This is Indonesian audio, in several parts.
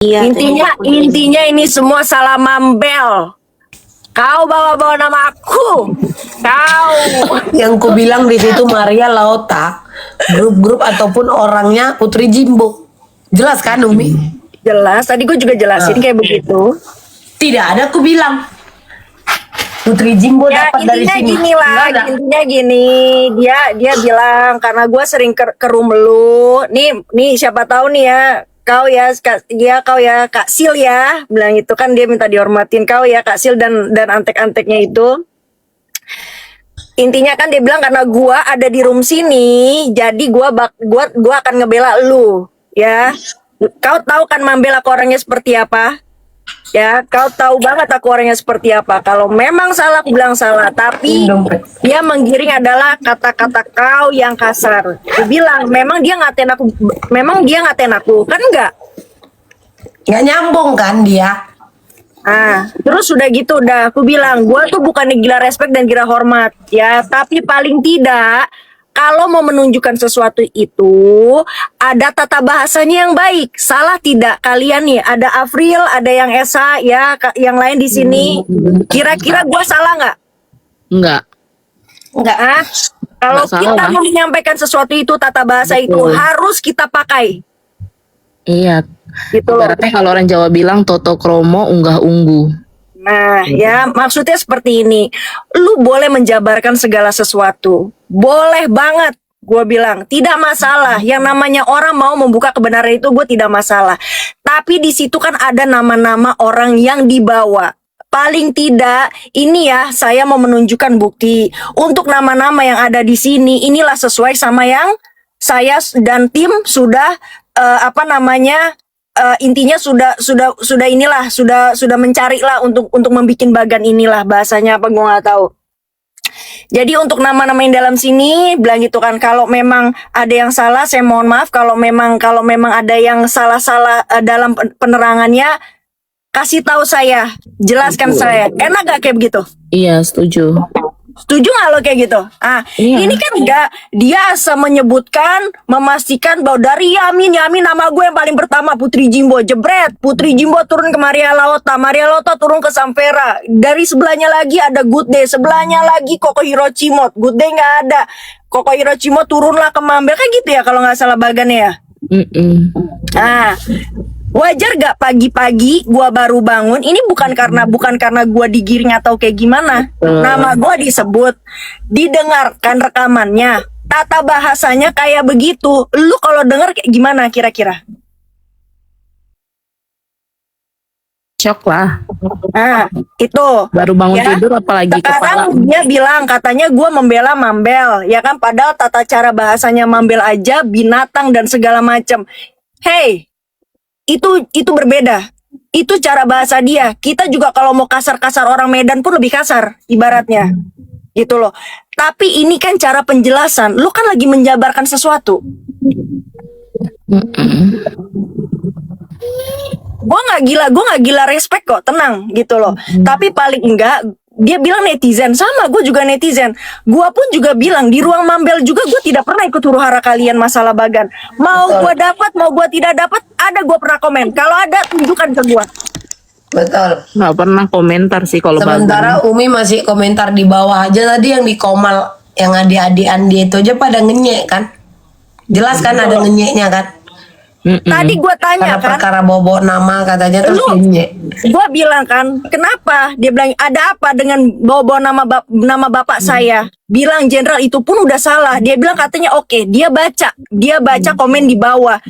Iya. Intinya ini semua salah Mambel. Kau bawa-bawa nama aku. Kau. Yang ku bilang di situ Maria Laota, grup-grup ataupun orangnya Putri Jimbo. Jelas kan Umi? Jelas. Tadi gue juga jelasin kayak begitu. Tidak ada ku bilang. Putri Jimbo Ya dapat dari intinya sini. gini lah. Nggak ada. Intinya gini. Dia bilang karena gue sering ke room lu. Nih siapa tahu nih ya. Kau ya, Kak Sil ya, bilang itu kan dia minta dihormatin kau ya Kak Sil dan antek-anteknya itu. Intinya kan dia bilang karena gua ada di room sini, jadi gua akan ngebela lu, ya. Kau tahu kan Mambel aku orangnya seperti apa? Ya, kau tahu banget aku orangnya seperti apa. Kalau memang salah, aku bilang salah. Tapi dia menggiring adalah kata-kata kau yang kasar. Dia bilang, memang dia ngatain aku. Kan enggak? Nggak nyambung kan dia? Terus udah gitu, aku bilang, gua tuh bukannya gila respect dan gila hormat. Ya, tapi paling tidak, kalau mau menunjukkan sesuatu itu ada tata bahasanya yang baik. Salah tidak kalian nih? Ada Afril, ada yang Esa, ya, yang lain di sini. Kira-kira gua salah nggak? Enggak. Kalau Nggak kita salah. mau menyampaikan sesuatu itu tata bahasa itu harus kita pakai. Iya. Gitu loh. Ibaratnya kalau orang Jawa bilang toto kromo unggah unggu. Nah, ya maksudnya seperti ini. Lu boleh menjabarkan segala sesuatu. Boleh banget. Gue bilang, tidak masalah. Yang namanya orang mau membuka kebenaran itu gue tidak masalah. Tapi di situ kan ada nama-nama orang yang dibawa. Paling tidak, ini ya saya mau menunjukkan bukti. Untuk nama-nama yang ada di sini, inilah sesuai sama yang saya dan tim sudah intinya sudah mencari lah untuk membikin bagan inilah, bahasanya apa gue nggak tahu. Jadi untuk nama-nama yang dalam sini bilang gitu kan, kalau memang ada yang salah saya mohon maaf. Kalau memang ada yang salah dalam penerangannya, kasih tahu saya, jelaskan saya. Enak gak kayak begitu? Iya, setuju. Setuju gak lo kayak gitu? Iya. Ini kan enggak, dia menyebutkan, memastikan bahwa dari Yamin nama gue yang paling pertama Putri Jimbo, jebret. Putri Jimbo turun ke Maria Laota turun ke Samvera. Dari sebelahnya lagi ada Good Day, sebelahnya lagi Koko Hirochimot. Good Day nggak ada. Koko Hirochimot turunlah ke Mambel, kan gitu ya kalau nggak salah bagannya ya. Wajar gak pagi-pagi gua baru bangun? Ini bukan karena gua digiring atau kayak gimana. Nama gua disebut, didengarkan rekamannya, tata bahasanya kayak begitu. Lu kalau denger kayak gimana kira-kira? Shock lah. Itu. Baru bangun Ya. tidur apalagi kepala. Sekarang dia bilang katanya gua membela Mambel, ya kan? Padahal tata cara bahasanya Mambel aja binatang dan segala macam. Hey, itu berbeda. Itu cara bahasa dia. Kita juga kalau mau kasar-kasar orang Medan pun lebih kasar ibaratnya. Gitu loh. Tapi ini kan cara penjelasan. Lu kan lagi menjabarkan sesuatu. Gue nggak gila respect kok, tenang gitu loh. Tapi paling enggak dia bilang netizen, sama gue juga netizen. Gue pun juga bilang di ruang Mambel juga gue tidak pernah ikut huru hara kalian masalah bagan. Mau gue dapat, mau gue tidak dapat, ada gue pernah komen. Kalau ada tunjukkan ke gue. Betul. Nggak pernah komentar sih kalau Sementara Umi masih komentar di bawah aja tadi yang di Komal, yang adik-adik Andi itu aja pada ngenyek kan. Jelas kan ada ngenyeknya kan. Tadi gue tanya Karena kan, perkara bobo nama katanya terus ngenyek. gue bilang kan, kenapa? Dia bilang ada apa dengan bawa nama bapak saya? Bilang jenderal itu pun udah salah. Dia bilang katanya oke, dia baca komen di bawah.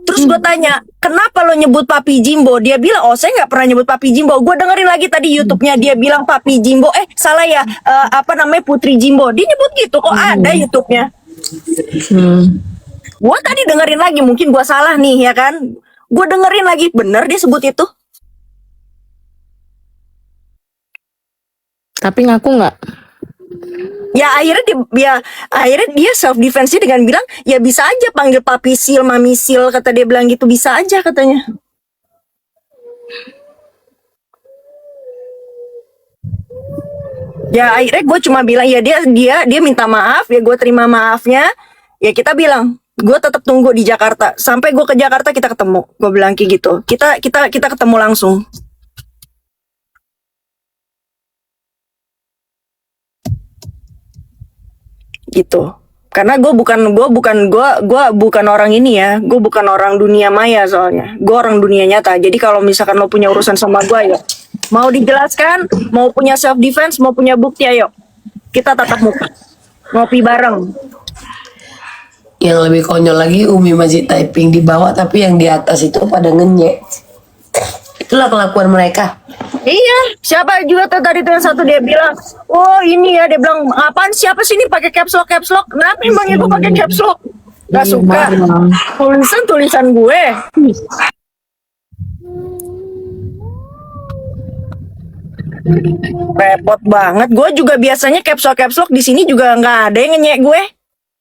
Terus gue tanya, kenapa lo nyebut Papi Jimbo? Dia bilang, oh saya nggak pernah nyebut Papi Jimbo. Gue dengerin lagi tadi YouTube-nya, dia bilang Papi Jimbo. Salah ya, Putri Jimbo. Dia nyebut gitu, kok ada YouTube-nya. Gue tadi dengerin lagi, mungkin gue salah nih ya kan. Gue dengerin lagi, bener dia sebut itu. Tapi ngaku nggak? Ya akhirnya dia self defense dengan bilang, ya bisa aja panggil Papi Sil, Mami Sil, kata dia bilang gitu, bisa aja katanya. Ya akhirnya gue cuma bilang, ya dia minta maaf, ya gue terima maafnya. Ya kita bilang, Gue tetap tunggu di Jakarta sampai gue ke Jakarta kita ketemu. Gue bilang kayak gitu. Kita ketemu langsung. Gitu. Karena gue bukan orang ini ya. Gue bukan orang dunia maya soalnya. Gue orang dunia nyata. Jadi kalau misalkan lo punya urusan sama gue, ya mau dijelaskan, mau punya self defense, mau punya bukti, ayo kita tatap muka, ngopi bareng. Yang lebih konyol lagi, Umi masih typing di bawah, tapi yang di atas itu pada ngenyek. Itulah kelakuan mereka. Iya, siapa juga tuh tadi tuh yang satu dia bilang, oh ini ya, dia bilang apaan, siapa sih ini pakai caps lock? Kenapa emangnya gue pakai caps lock? Gak suka tulisan gue. Repot banget. Gue juga biasanya caps lock di sini juga nggak ada yang ngenyek gue.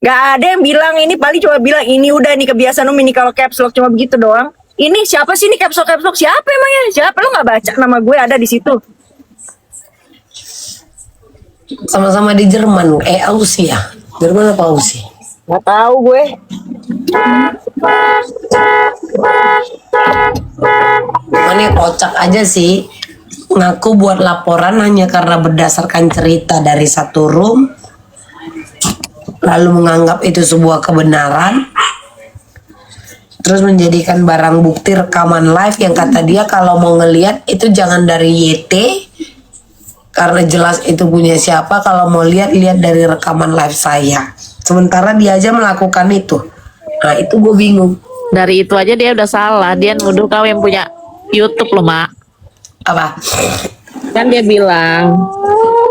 Nggak ada yang bilang ini, paling cuma bilang ini udah nih kebiasaan Umi nih kalau caps lock, cuma begitu doang. Ini siapa sih ini caps lock? Siapa emangnya? Siapa, lo nggak baca nama gue ada di situ? Sama-sama di Jerman, Aussie ya? Jerman apa Aussie? Nggak tahu gue. Mana kocak aja sih. Ngaku buat laporan hanya karena berdasarkan cerita dari satu room, lalu menganggap itu sebuah kebenaran, terus menjadikan barang bukti rekaman live yang kata dia kalau mau ngelihat itu jangan dari YT karena jelas itu punya siapa, kalau mau lihat dari rekaman live saya. Sementara dia aja melakukan itu. Nah itu gue bingung. Dari itu aja dia udah salah. Dia nuduh kau yang punya YouTube loh, Mak. Apa? Kan dia bilang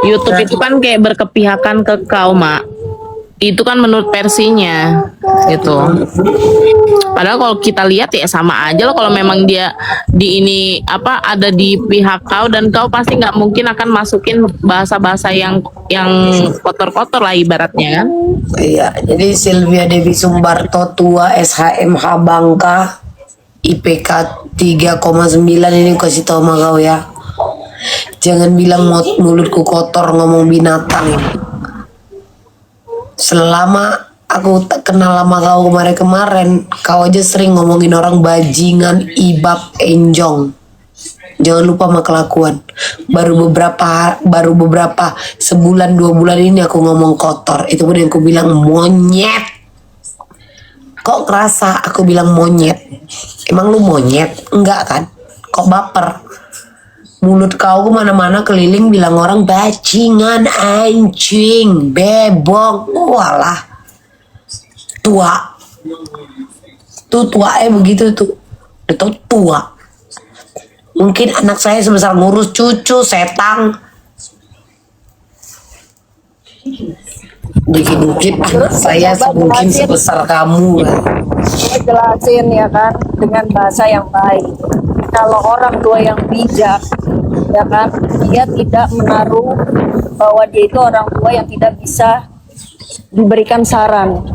YouTube itu kan kayak berkepihakan ke kau, Mak. Itu kan menurut versinya gitu. Padahal kalau kita lihat ya sama aja loh. Kalau memang dia di ini apa ada di pihak kau, dan kau pasti nggak mungkin akan masukin bahasa-bahasa yang kotor-kotor lah ibaratnya kan. Iya, jadi Sylvia Dewi Sumbarto tua SHMH Bangka IPK 3,9 ini kasih tahu sama kau ya. Jangan bilang mulutku kotor ngomong binatang. Selama aku tak kenal sama kau kemarin, kau aja sering ngomongin orang bajingan, ibab, enjong. Jangan lupa sama kelakuan. Baru beberapa sebulan 2 bulan ini aku ngomong kotor. Itu pun yang aku bilang monyet. Kok kerasa aku bilang monyet? Emang lu monyet? Enggak kan? Kok baper? Mulut kau kemana-mana keliling bilang orang bajingan, anjing, bebok, walah. Tua. Tuh tua begitu tuh. Itu tua. Mungkin anak saya sebesar ngurus cucu, setang. Dikit-dikit anak saya mungkin sebesar kamu kan. Saya jelasin ya kan dengan bahasa yang baik. Kalau orang tua yang bijak, ya kan, dia tidak menaruh bahwa dia itu orang tua yang tidak bisa diberikan saran.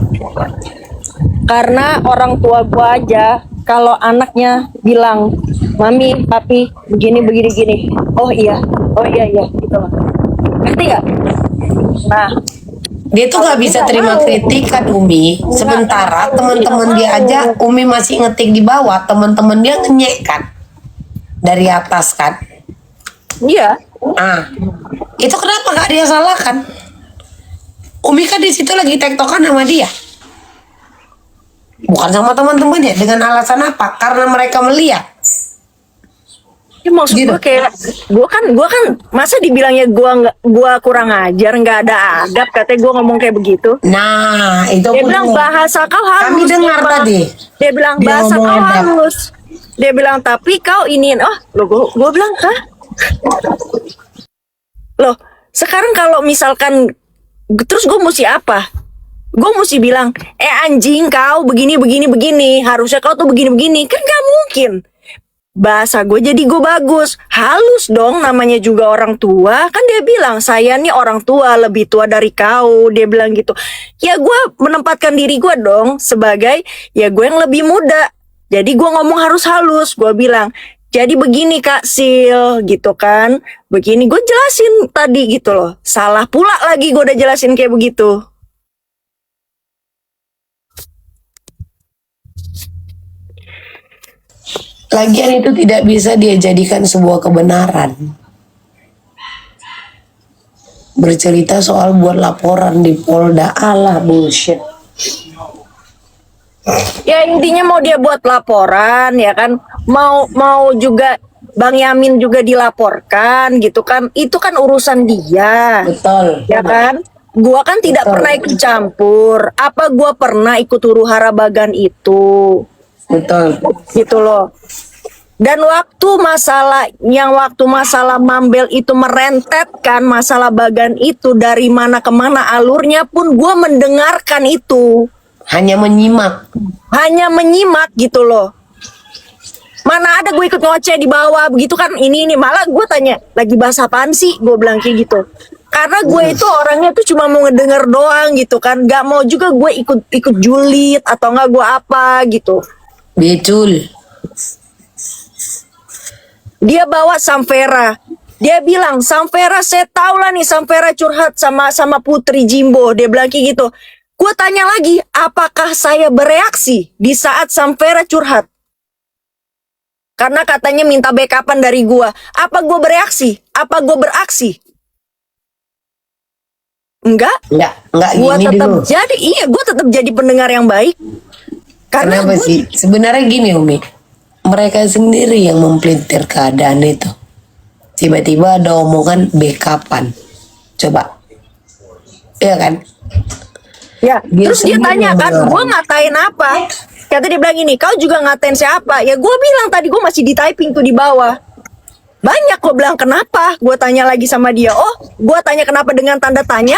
Karena orang tua gua aja kalau anaknya bilang, mami, papi, begini, oh iya, gitu loh. Ngerti nggak? Nah, Dia tuh nggak bisa terima kritikan Umi. Sementara teman-teman dia aja, Umi masih ngetik di bawah, teman-teman dia ngenyek kan dari atas kan. iya. Ah, itu kenapa nggak dia salahkan? Umi kan di situ lagi tektokan sama dia, bukan sama teman-temannya. Dengan alasan apa? Karena mereka melihat. Ya, maksud Gitu. gue kayak gue kan masa dibilangnya gua kurang ajar, nggak ada adab, katanya gue ngomong kayak begitu. Nah, itu Dia pun bilang bahasa kau halus. kami dengar tadi. Dia bilang Dia bahasa ngomong kau adab. halus. Dia bilang tapi kau iniin. Oh, lo gue bilang hah? Loh, sekarang kalau misalkan terus gue mesti apa? Gue mesti bilang, anjing kau begini, harusnya kau tuh begini. Kan gak mungkin. Bahasa gue jadi gue bagus, halus dong, namanya juga orang tua. Kan dia bilang, saya nih orang tua, lebih tua dari kau. Dia bilang gitu. Ya gue menempatkan diri gue dong sebagai, ya gue yang lebih muda. Jadi gue ngomong harus halus. Gue bilang, jadi begini Kak Sil, gitu kan. Begini, gue jelasin tadi gitu loh. Salah pula lagi gue udah jelasin kayak begitu. Lagian itu tidak bisa dia jadikan sebuah kebenaran. Bercerita soal buat laporan di Polda, alah bullshit. Ya intinya mau dia buat laporan ya kan, mau juga Bang Yamin juga dilaporkan gitu kan, itu kan urusan dia. Betul. Ya kan? Gua kan tidak Betul. pernah ikut campur. Apa gua pernah ikut huru-hara Bagan itu? Betul. Gitu loh. Dan waktu masalah Mambel itu merentet kan, masalah Bagan itu dari mana ke mana alurnya pun gua mendengarkan itu. Hanya menyimak. Hanya menyimak gitu loh. Mana ada gue ikut ngoceh di bawah begitu kan, ini malah gue tanya lagi bahas apaan sih, gue bilang kayak gitu. Karena gue itu orangnya tuh cuma mau ngedenger doang gitu kan, gak mau juga gue ikut julid atau enggak gue apa gitu. Betul. Dia bawa Samvera, dia bilang Samvera, saya tahu lah nih Samvera curhat sama Putri Jimbo, dia bilang kayak gitu. Gue tanya lagi, apakah saya bereaksi di saat Samvera curhat? Karena katanya minta backupan dari gua. Apa gua bereaksi? Apa gua beraksi? Enggak. Enggak Gua gini tetap dulu. gua tetap jadi pendengar yang baik. Karena Kenapa sih? Sebenarnya gini Umi, mereka sendiri yang mempelintir keadaan itu. Tiba-tiba ada omongan backupan. Coba. Iya kan? ya, Dia terus dia sendiri tanya yang kan, orang. gua ngatain apa? Kata dia bilang gini, kau juga ngatain siapa? Ya gua bilang tadi gua masih di typing tuh di bawah. Banyak gua bilang kenapa? Gua tanya lagi sama dia. Oh, gua tanya kenapa dengan tanda tanya?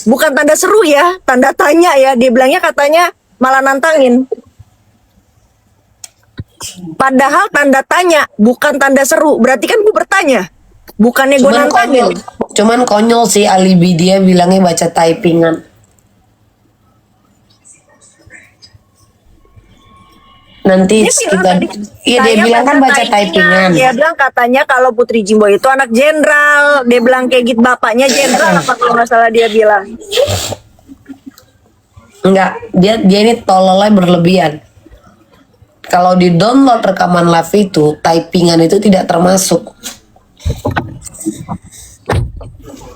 Bukan tanda seru ya, tanda tanya ya. Dia bilangnya katanya malah nantangin. Padahal tanda tanya bukan tanda seru. Berarti kan gue bertanya. Bukannya gue nantangin. Cuman konyol sih alibi dia bilangnya baca typingan. Nanti Dia bilang kita, tadi, iya dia saya bilang kan baca typingan. Dia bilang katanya kalau Putri Jimbo itu anak jenderal. Dia bilang kayak gitu, bapaknya jenderal apa kalau nggak salah dia bilang. Enggak, dia ini tololnya berlebihan. Kalau di download rekaman live itu, typingan itu tidak termasuk.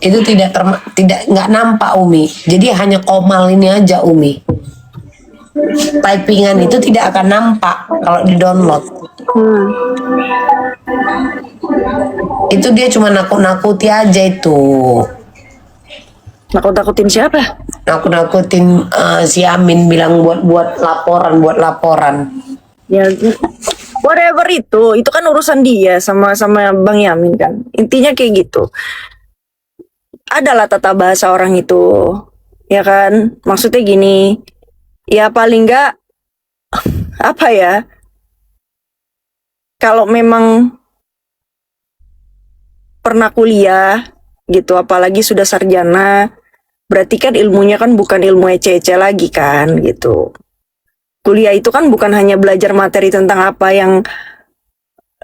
Itu tidak nggak nampak Umi. Jadi hanya komal ini aja Umi. Typingan itu tidak akan nampak kalau di download. Itu dia cuma nakut-nakuti aja itu. Nakut-nakutin siapa? Nakut-nakutin si Amin bilang buat laporan. Ya, whatever itu kan urusan dia sama Bang Yamin kan. Intinya kayak gitu. Adalah tata bahasa orang itu, ya kan? Maksudnya gini, ya paling enggak apa ya? Kalau memang pernah kuliah gitu, apalagi sudah sarjana, berarti kan ilmunya kan bukan ilmu ece-ece lagi kan gitu. Kuliah itu kan bukan hanya belajar materi tentang apa yang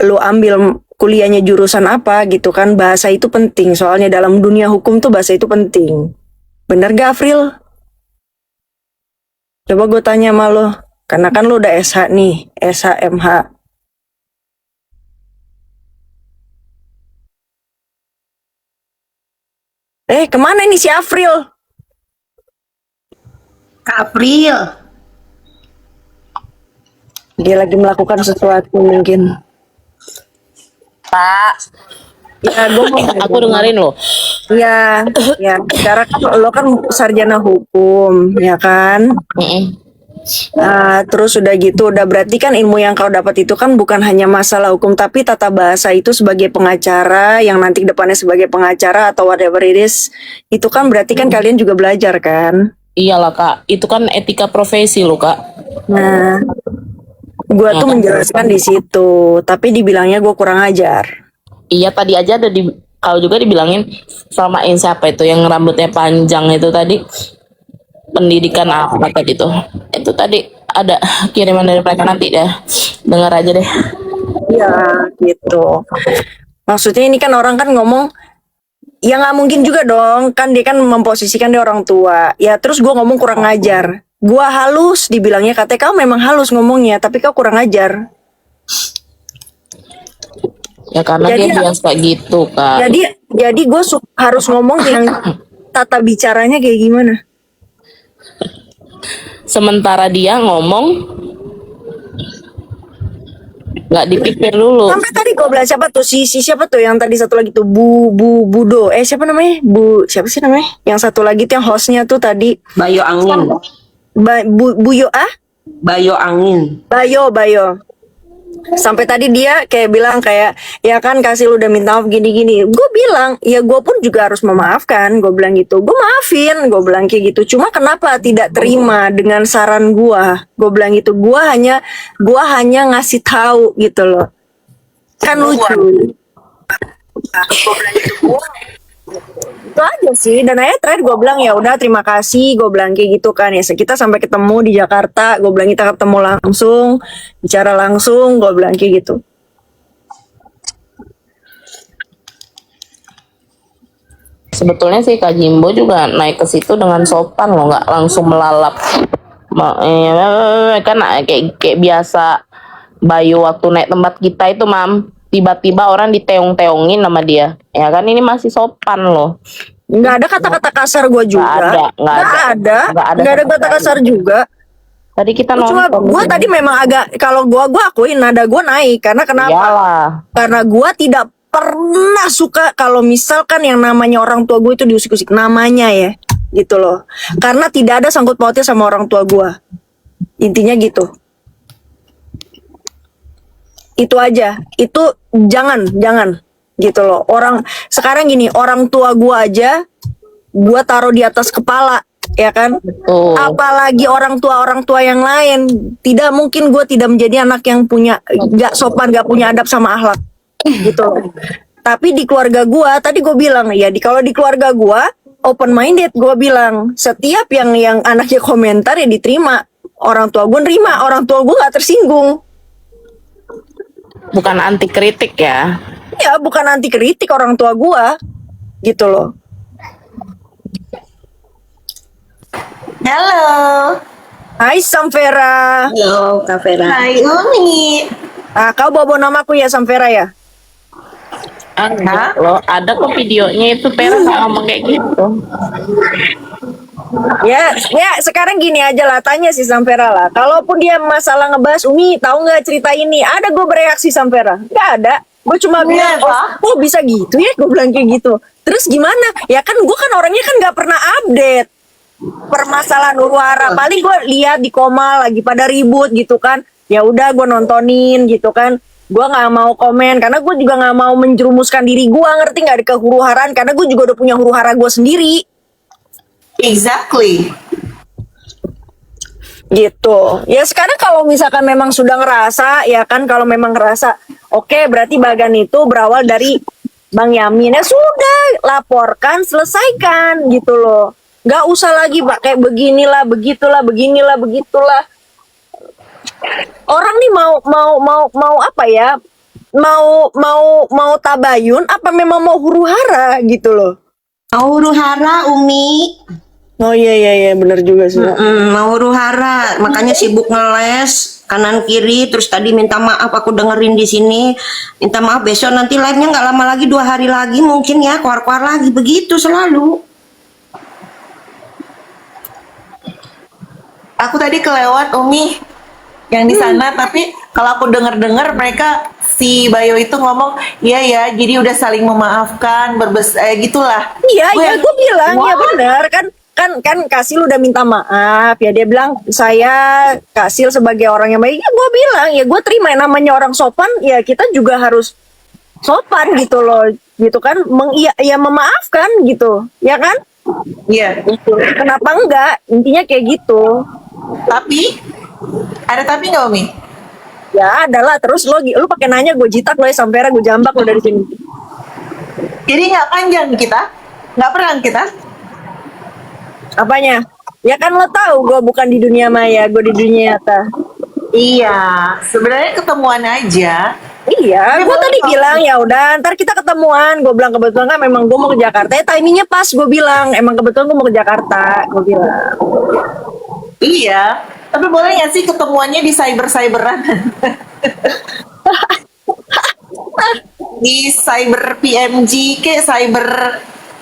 lo ambil, kuliahnya jurusan apa gitu kan. Bahasa itu penting, soalnya dalam dunia hukum tuh bahasa itu penting. Bener gak April? Coba gue tanya sama lo, karena kan lo udah SH nih, SH MH. Kemana ini si April? April. Dia lagi melakukan sesuatu mungkin. Pak, Ya, gue aku dengerin loh. ya, sekarang kan lo kan sarjana hukum, ya kan? Terus udah gitu, udah berarti kan ilmu yang kau dapat itu kan bukan hanya masalah hukum, tapi tata bahasa itu sebagai pengacara, yang nanti depannya sebagai pengacara atau whatever it is, itu kan berarti kan kalian juga belajar kan? Iyalah Kak, itu kan etika profesi loh Kak. Nah, gue tuh menjelaskan di situ, tapi dibilangnya gue kurang ajar. Iya tadi aja ada kalau juga dibilangin samain siapa itu yang rambutnya panjang itu tadi, pendidikan apa tadi tuh. Itu tadi ada kiriman dari mereka, nanti deh dengar aja deh. Ya gitu. Maksudnya ini kan orang kan ngomong, ya nggak mungkin juga dong, kan dia kan memposisikan dia orang tua. Ya terus gue ngomong kurang ajar. Gue halus, dibilangnya katanya kau memang halus ngomongnya, tapi kau kurang ajar. Ya karena Jadi- dia biasa gitu Kak. Jadi gue harus ngomong yang tata bicaranya kayak gimana. Sementara dia ngomong nggak dipikir dulu. Sampai tadi gue bilang siapa tuh si siapa tuh yang tadi satu lagi tuh Budo. Siapa namanya? Siapa sih namanya? Yang satu lagi tuh yang hostnya tuh tadi Bayo angin. Buyo Bayo angin. Bayo. Sampai tadi dia kayak bilang kayak ya kan kasih lu udah minta maaf gini-gini. Gue bilang ya gue pun juga harus memaafkan. Gue bilang gitu. Gue maafin. Gue bilang kayak gitu. Cuma kenapa tidak terima dengan saran gue? Gue bilang gitu. Gue hanya ngasih tahu gitu loh. Kan lucu. Itu aja sih. Dan akhirnya terakhir gue bilang ya udah terima kasih. Gue bilang kayak gitu kan ya. Kita sampai ketemu di Jakarta. Gue bilang kita ketemu langsung, bicara langsung. Gue bilang kayak gitu. Sebetulnya sih Kak Jimbo juga naik ke situ dengan sopan loh, nggak langsung melalap. Kan kayak biasa Bayu waktu naik tempat kita itu Mam, tiba-tiba orang diteong-teongin sama dia. Ya kan ini masih sopan loh. Nggak ada kata-kata kasar gue juga. Nggak ada. Nggak ada kata kasar juga. Tadi kita Cuma nonton. gue tadi memang agak kalau gue akuin nada gue naik karena kenapa? Iyalah. Karena gue tidak pernah suka kalau misalkan yang namanya orang tua gue itu diusik-usik namanya ya, gitu loh. Karena tidak ada sangkut pautnya sama orang tua gue. Intinya gitu. Itu aja. Itu jangan gitu loh. Orang sekarang gini, orang tua gue aja gue taruh di atas kepala, ya kan? Betul. Apalagi orang tua yang lain. Tidak mungkin gue tidak menjadi anak yang punya gak sopan, gak punya adab sama akhlak gitu. Tapi di keluarga gue tadi gue bilang ya kalau di keluarga gue open minded, gue bilang setiap yang anaknya komentar ya diterima. Orang tua gue nerima, orang tua gue gak tersinggung. Bukan anti kritik ya. Ya bukan anti kritik orang tua gue gitu loh. Halo. Hai Samvera. Halo Kak Vera. Hai Umi. Kau bawa namaku ya Samvera ya. Enggak loh, ada kok videonya itu Pera nggak ngomong kayak gitu. Ya sekarang gini aja lah, tanya si Samvera lah. Kalaupun dia masalah ngebahas Umi, tahu nggak cerita ini? Ada gue bereaksi Samvera? Nggak ada. Gue cuma bilang, oh bisa gitu ya? Gue bilang kayak gitu. Terus gimana? Ya kan gue kan orangnya kan nggak pernah update permasalahan huru-hara. Paling gue lihat di koma lagi pada ribut gitu kan. Ya udah gue nontonin gitu kan. Gue nggak mau komen karena gue juga nggak mau menjerumuskan diri gue, ngerti nggak, di kehuru-haraan karena gue juga udah punya huru-hara gue sendiri. Exactly. Gitu. Ya sekarang kalau misalkan memang sudah ngerasa, ya kan kalau memang ngerasa, oke, berarti bagan itu berawal dari Bang Yamin. Ya sudah, laporkan, selesaikan gitu loh. Nggak usah lagi Pak kayak beginilah, begitulah, begitulah. Orang nih mau apa ya? Mau tabayun apa memang mau huru-hara gitu loh. Mau huru-hara Umi. Oh iya benar juga sih. Mau huru-hara, makanya sibuk ngeles kanan kiri. Terus tadi minta maaf, aku dengerin di sini. Minta maaf besok nanti live-nya nggak lama lagi, 2 hari lagi mungkin ya, keluar-keluar lagi, begitu selalu. Aku tadi kelewat Umi yang di sana, tapi kalau aku dengar-dengar mereka si Bayo itu ngomong, iya ya, jadi udah saling memaafkan, gitulah. Iya, gue bilang ya benar kan Kasil udah minta maaf ya, dia bilang saya Kasil sebagai orang yang baik, ya gue bilang ya gue terima, yang namanya orang sopan ya kita juga harus sopan gitu loh, gitu kan, memaafkan gitu, ya kan? Iya. Kenapa enggak? Intinya kayak gitu. Tapi ada tapi nggak Umi? Ya adalah terus lu pakai nanya gue jitak lo ya Samvera, gue jambak lo dari sini. Jadi nggak panjang kita, nggak perang kita. Apanya? Ya kan lo tahu gue bukan di dunia maya, gue di dunia nyata. Iya, sebenarnya ketemuan aja. Iya, gue tadi bilang ya udah ntar kita ketemuan. Gue bilang kebetulan kan memang gue mau ke Jakarta. Ya timingnya pas, gue bilang emang kebetulan gue mau ke Jakarta. Gue bilang. Iya, tapi boleh nggak sih ketemuannya di cyberan? di cyber PMG kayak cyber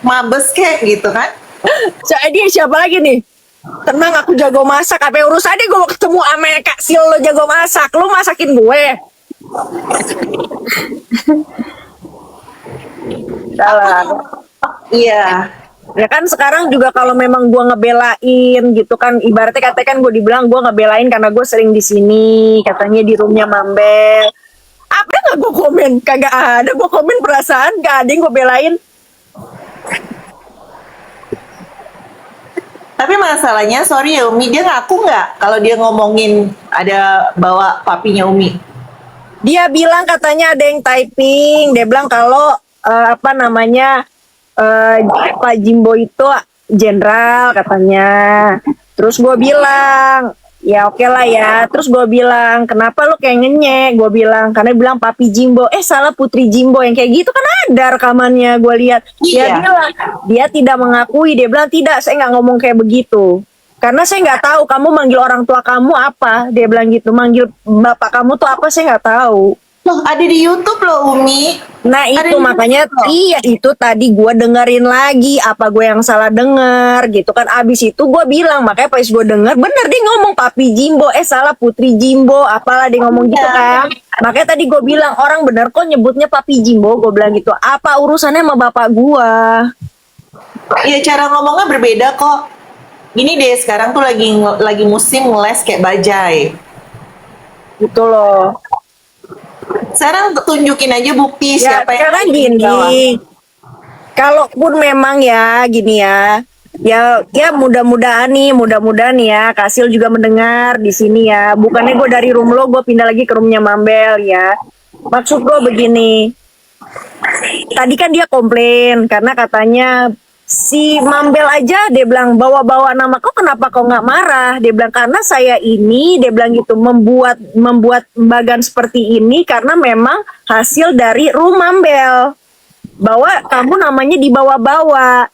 mabes kayak gitu kan. Soalnya dia siapa lagi nih? Tenang, aku jago masak. Apa urusannya gue mau ketemu sama Kak Sil, lo jago masak, lo masakin gue. Salah. Iya. Ya kan sekarang juga kalau memang gue ngebelain gitu kan, ibaratnya katanya kan gue dibilang gue ngebelain karena gue sering di sini, katanya di roomnya Mambel. Apa nggak gue komen? Kagak ada gue komen perasaan, gak ada yang gue belain. Tapi masalahnya, sorry ya Umi, dia ngaku nggak kalau dia ngomongin ada bawa papinya Umi? Dia bilang katanya ada yang typing. Dia bilang kalau apa namanya Pak Jimbo itu jenderal katanya. Terus gue bilang ya oke lah ya. Terus gue bilang kenapa lu kayak ngenyek? Gue bilang karena bilang Papi Jimbo. Salah Putri Jimbo yang kayak gitu kan ada rekamannya gue lihat. Dia Iya. bilang dia tidak mengakui. Dia bilang tidak, saya nggak ngomong kayak begitu. Karena saya nggak tahu kamu manggil orang tua kamu apa. Dia bilang gitu. Manggil bapak kamu tuh apa saya nggak tahu. Loh, ada di YouTube loh Umi. Nah Ada itu di makanya YouTube loh. iya itu tadi gue dengerin lagi apa gue yang salah denger gitu kan. Abis itu gue bilang makanya pas gue denger bener dia ngomong Papi Jimbo salah Putri Jimbo apalah dia ngomong gitu kan. Makanya tadi gue bilang orang bener kok nyebutnya Papi Jimbo. Gue bilang gitu apa urusannya sama bapak gue. Iya, cara ngomongnya berbeda kok. Gini deh, sekarang tuh lagi musim ngeles kayak bajai. Gitu loh. Sekarang tunjukin aja bukti Ya siapa yang karena ada di bawah. gini kalaupun memang ya gini ya mudah-mudahan ya Kasil juga mendengar di sini ya, bukannya gue dari room lo gue pindah lagi ke roomnya Mambel ya. Maksud gue begini, tadi kan dia komplain karena katanya si Mambel aja dia bilang bawa-bawa nama kau, kenapa kau nggak marah? Dia bilang karena saya ini dia bilang gitu membuat bagan seperti ini karena memang hasil dari room Mambel bahwa kamu namanya dibawa-bawa.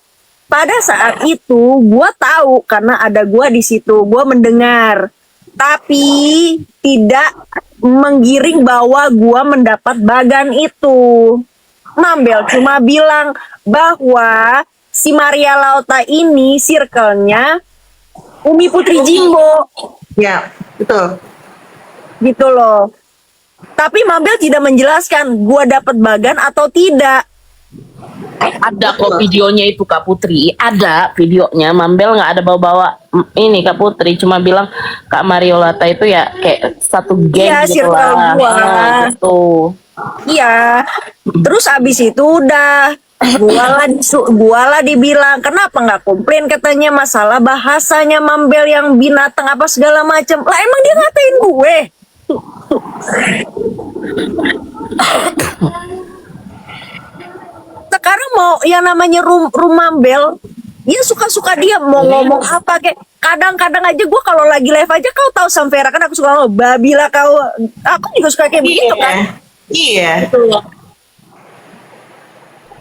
Pada saat itu gue tahu karena ada gue di situ, gue mendengar, tapi tidak menggiring bahwa gue mendapat bagan itu. Mambel cuma bilang bahwa si Maria Lauta ini circle-nya Umi Putri Jimbo Ya, betul. gitu loh. Tapi Mambel tidak menjelaskan gue dapat bagan atau tidak. Ada kok videonya itu Kak Putri, ada videonya. Mambel nggak ada bawa-bawa ini Kak Putri, cuma bilang Kak Mariolata itu ya kayak satu geng Iya, gitu circle lah. gua. Gitu. Iya. Terus abis itu udah gua lah dibilang kenapa nggak komplain katanya masalah bahasanya Mambel yang binatang apa segala macam. Lah emang dia ngatain gue. Sekarang mau yang namanya room Mambel, dia suka-suka dia mau ngomong apa kayak kadang-kadang aja gue kalau lagi live aja kau tahu Samvera kan aku suka ngomong babila kau, aku juga suka kayak begitu kan. Iya. Gitu loh.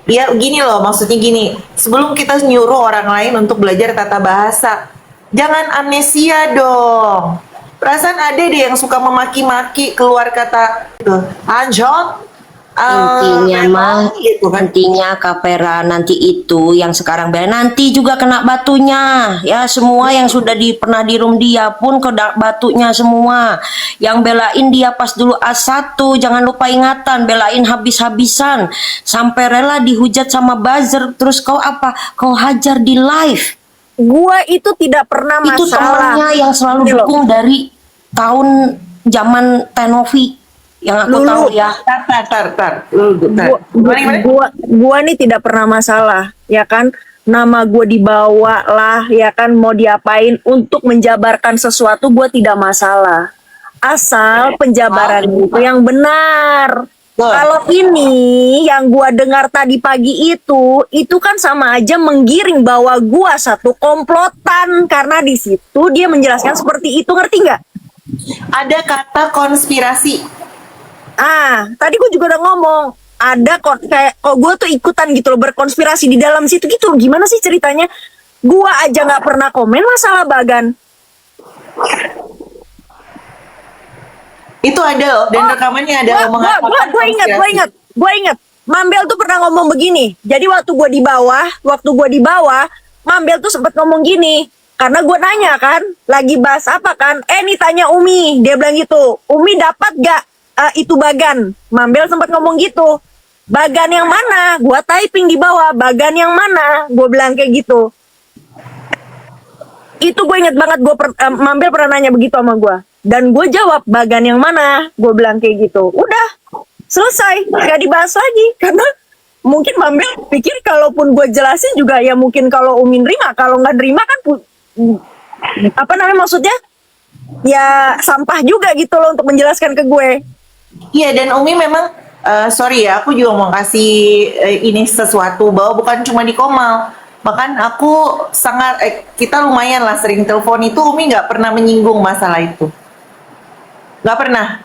Ya gini loh, maksudnya gini, sebelum kita nyuruh orang lain untuk belajar tata bahasa, jangan amnesia dong. Perasaan ada deh yang suka memaki-maki keluar kata itu, anjot. Intinya mah, gitu kan. intinya Kapera nanti itu yang sekarang bela nanti juga kena batunya ya, semua yang sudah pernah di room dia pun kena batunya semua. Yang belain dia pas dulu A1, jangan lupa ingatan, belain habis-habisan sampai rela dihujat sama buzzer, terus kau apa? Kau hajar di live. Gua itu tidak pernah Itu masalah. temannya yang selalu Gitu loh. dukung dari tahun zaman Tenovi yang aku Lulu. tahu ya. Tar. Gimana? Gua nih tidak pernah masalah ya kan, nama gue dibawa lah ya kan, mau diapain untuk menjabarkan sesuatu gue tidak masalah asal penjabaran itu yang benar. Betul. Kalau ini yang gua dengar tadi pagi itu kan sama aja menggiring bahwa gua satu komplotan karena di situ dia menjelaskan seperti itu, ngerti nggak? Ada kata konspirasi. Tadi gue juga udah ngomong ada kayak kok gue tuh ikutan gitu loh berkonspirasi di dalam situ gitu loh. Gimana sih ceritanya? Gua aja nggak pernah komen masalah bagan. Itu ada loh, dan rekamannya ada omongan Gue ingat. Mambel tuh pernah ngomong begini. Jadi waktu gue di bawah, Mambel tuh sempat ngomong gini. Karena gue nanya kan, lagi bahas apa kan? Nih tanya Umi, dia bilang gitu. Umi dapat gak itu bagan? Mambel sempat ngomong gitu. Bagan yang mana? Gue typing di bawah, bagan yang mana? Gue bilang kayak gitu. Itu gue inget banget, Mambel pernah nanya begitu sama gue. Dan gue jawab, bagan yang mana? Gue bilang kayak gitu. Udah, selesai, gak dibahas lagi. Karena mungkin Mambel pikir kalaupun gue jelasin juga ya mungkin kalau Umi nerima. Kalau nggak nerima kan apa namanya maksudnya? Ya sampah juga gitu loh untuk menjelaskan ke gue. Iya, dan Umi memang sorry ya, aku juga mau kasih ini sesuatu bahwa bukan cuma di Komal. Bahkan aku sangat kita lumayan lah sering telepon itu, Umi nggak pernah menyinggung masalah itu. Nggak pernah.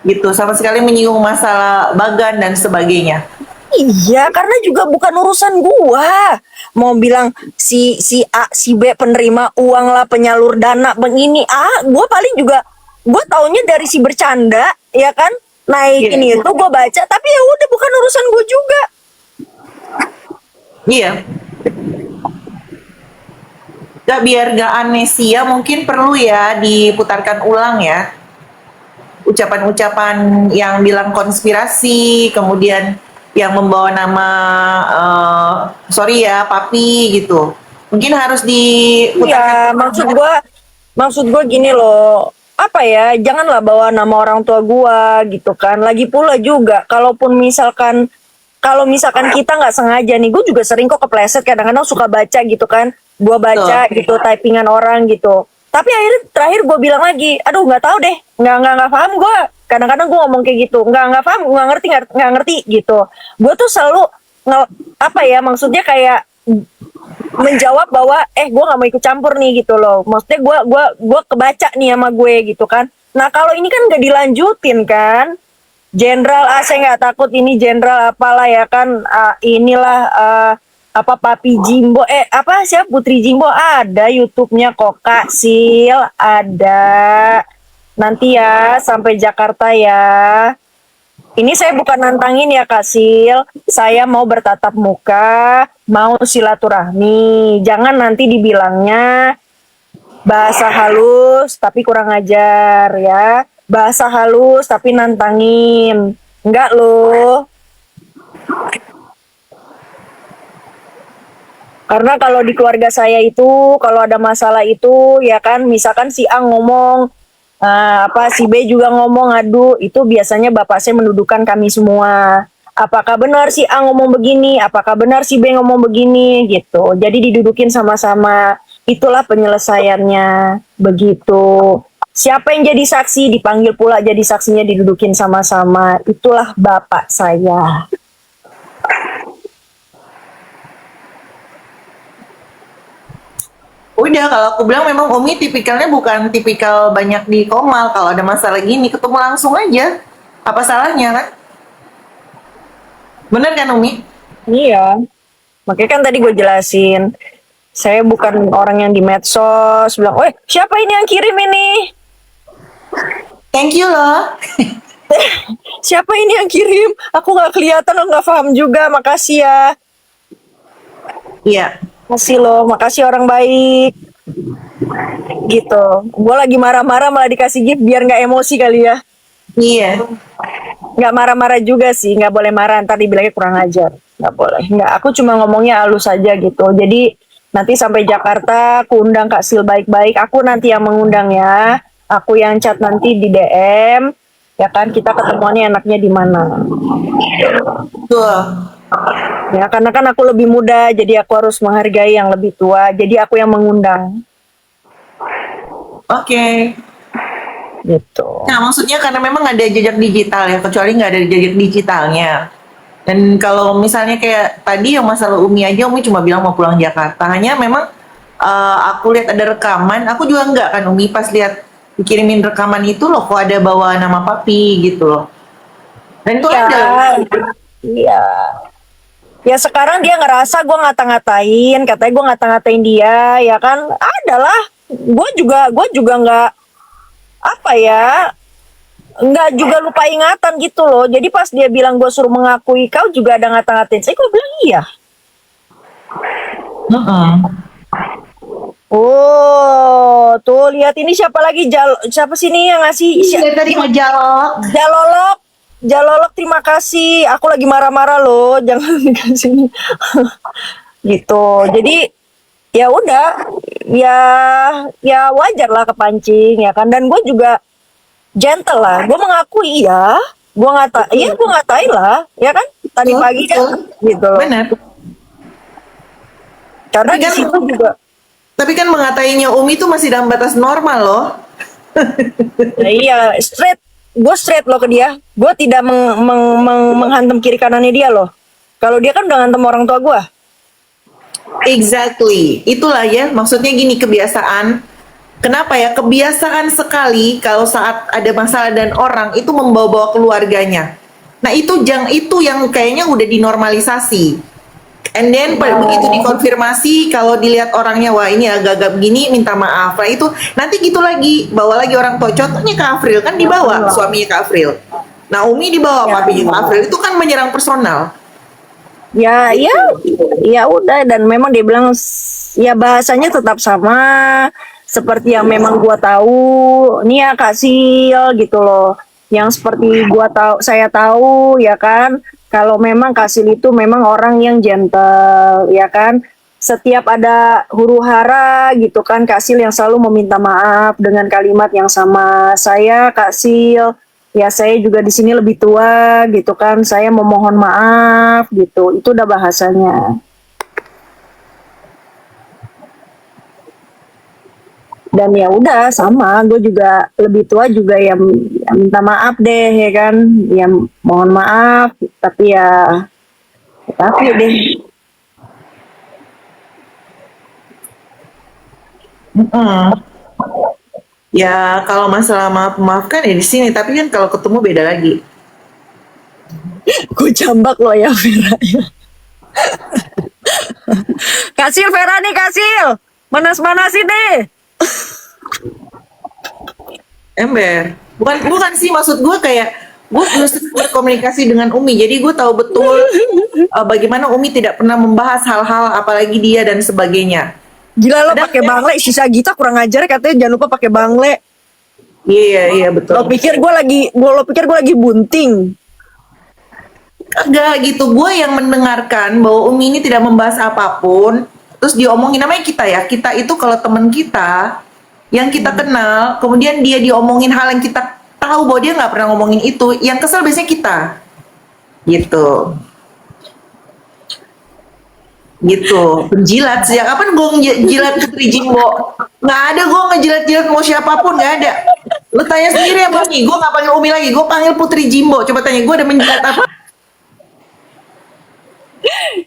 Gitu, sama sekali menyinggung masalah bagan dan sebagainya. Iya, karena juga bukan urusan gua. Mau bilang si A, si B penerima uang lah, penyalur dana begini. Gua paling juga gua taunya dari si bercanda, ya kan? Naikin itu gua baca, tapi ya udah bukan urusan gua juga. Iya. Biar gak amnesia, mungkin perlu ya diputarkan ulang ya. Ucapan-ucapan yang bilang konspirasi, kemudian yang membawa nama sorry ya papi gitu, mungkin harus Iya, diputarkan. maksud gua gini loh. Apa ya, janganlah bawa nama orang tua gua gitu kan. Lagi pula juga kalau misalkan kita nggak sengaja nih, gue juga sering kok kepleset, kadang-kadang suka baca gitu kan. Gue baca gitu typingan orang gitu. Tapi terakhir gue bilang lagi, aduh nggak tahu deh, nggak paham gue. Kadang-kadang gue ngomong kayak gitu, nggak paham, nggak ngerti gitu. Gue tuh selalu apa ya, maksudnya kayak menjawab bahwa gue nggak mau ikut campur nih gitu loh. Maksudnya gue kebaca nih sama gue gitu kan. Nah kalau ini kan nggak dilanjutin kan. Jenderal saya nggak takut ini jenderal apalah ya kan, inilah apa Papi Jimbo apa siapa Putri Jimbo ada YouTube-nya kok Kak Sil, ada nanti ya sampai Jakarta ya. Ini saya bukan nantangin ya Kak Sil, saya mau bertatap muka, mau silaturahmi, jangan nanti dibilangnya bahasa halus tapi kurang ajar ya. Bahasa halus tapi nantangin. Enggak loh. Karena kalau di keluarga saya itu, kalau ada masalah itu, ya kan, misalkan si A ngomong, si B juga ngomong, aduh, itu biasanya bapak saya mendudukan kami semua. Apakah benar si A ngomong begini? Apakah benar si B ngomong begini? Gitu. Jadi didudukin sama-sama. Itulah penyelesaiannya. Begitu. Siapa yang jadi saksi dipanggil pula jadi saksinya, didudukin sama-sama. Itulah bapak saya. Udah, kalau aku bilang memang Umi tipikalnya bukan tipikal banyak di Komal. Kalau ada masalah gini ketemu langsung aja. Apa salahnya kan? Bener kan Umi? Iya. Makanya kan tadi gue jelasin. Saya bukan orang yang di medsos bilang, siapa ini yang kirim ini? Thank you loh. Siapa ini yang kirim? Aku nggak kelihatan, nggak paham juga. Makasih ya. Iya. Makasih loh, makasih orang baik. Gitu. Gue lagi marah-marah malah dikasih gift biar nggak emosi kali ya. Iya. Nggak marah-marah juga sih, nggak boleh marah. Ntar dibilangnya kurang ajar. Nggak boleh. Nggak, aku cuma ngomongnya halus aja gitu. Jadi nanti sampai Jakarta, aku undang Kak Sil baik-baik. Aku nanti yang mengundang ya. Aku yang chat nanti di DM, ya kan, kita ketemuannya enaknya di mana. Tuh. Ya karena kan aku lebih muda, jadi aku harus menghargai yang lebih tua. Jadi aku yang mengundang. Oke. Gitu. Nah, maksudnya karena memang ada jejak digital ya, kecuali nggak ada jejak digitalnya. Dan kalau misalnya kayak tadi yang masalah Umi aja, Umi cuma bilang mau pulang Jakarta. Hanya memang aku lihat ada rekaman, aku juga enggak kan Umi pas lihat dikirimin rekaman itu loh, kok ada bawa nama papi gitu loh. Dan itu ada. Iya. Ya sekarang dia ngerasa gue ngata-ngatain, katanya gue ngata-ngatain dia, ya kan? Adalah, gue juga nggak apa ya, nggak juga lupa ingatan gitu loh. Jadi pas dia bilang gue suruh mengakui kau juga ada ngata-ngatain saya, gue bilang iya. Oh, tuh lihat ini siapa lagi siapa sih nih yang ngasih Dari tadi ngejalok. Jalolok. Jalolok terima kasih. Aku lagi marah-marah loh, jangan dikasih. Gitu. Jadi ya udah, ya wajar lah kepancing ya kan. Dan gue juga gentle lah. Gue mengakui ya. Gue ngatain lah, ya kan? Tadi Betul, pagi kan betul. gitu loh. Benar. Karena Tapi di kan- situ juga Tapi kan mengatainya Umi itu masih dalam batas normal loh. ya, iya, straight. Gue straight loh ke dia. Gue tidak menghantam kiri kanannya dia loh. Kalau dia kan udah ngantem orang tua gue. Exactly. Itulah ya, maksudnya gini, kebiasaan. Kenapa ya? Kebiasaan sekali kalau saat ada masalah dan orang itu membawa-bawa keluarganya. Nah, itu yang kayaknya udah dinormalisasi. And then begitu dikonfirmasi, kalau dilihat orangnya, wah ini agak-agak begini, minta maaf. Nah itu nanti gitu lagi, bawa lagi orang tua. Contohnya Kak Afril kan dibawa suaminya Kak Afril. Nah Umi dibawa papinya Kak Afril, itu kan menyerang personal. Ya, ya udah. Dan memang dia bilang ya bahasanya tetap sama seperti yang memang gua tahu. Nih ya Kak Sil gitu loh. Yang seperti saya tahu ya kan. Kalau memang Kak Sil itu memang orang yang gentle ya kan. Setiap ada huru hara gitu kan, Kak Sil yang selalu meminta maaf dengan kalimat yang sama. Saya Kak Sil, ya saya juga di sini lebih tua gitu kan, saya memohon maaf gitu. Itu udah bahasanya. Dan ya udah sama, gue juga lebih tua juga ya minta maaf deh ya kan, ya mohon maaf, tapi deh. Ya kalau masalah maafkan ya di sini, tapi kan kalau ketemu beda lagi. Gue jambak lo ya Vera ya. Kasil Vera nih Kasil, manas-manasin deh. Ember, bukan sih, maksud gue kayak gue terus berkomunikasi dengan Umi, jadi gue tahu betul bagaimana Umi tidak pernah membahas hal-hal apalagi dia dan sebagainya. Gila lo Ada- pakai bangle, sisa Gita kurang ajar katanya jangan lupa pakai bangle. Iya betul. Lo pikir gue lagi bunting? Enggak gitu, gue yang mendengarkan bahwa Umi ini tidak membahas apapun, terus diomongin, namanya kita itu kalau teman kita yang kita kenal, kemudian dia diomongin hal yang kita tahu bahwa dia nggak pernah ngomongin itu, yang kesel biasanya kita, gitu. Penjilat, sejak kapan gue ngejilat Putri Jimbo? Nggak ada, gue ngejilat-jilat mau siapapun, nggak ada. Lu tanya sendiri ya Mami, gue nggak panggil Umi lagi, gue panggil Putri Jimbo. Coba tanya, gue ada menjilat apa?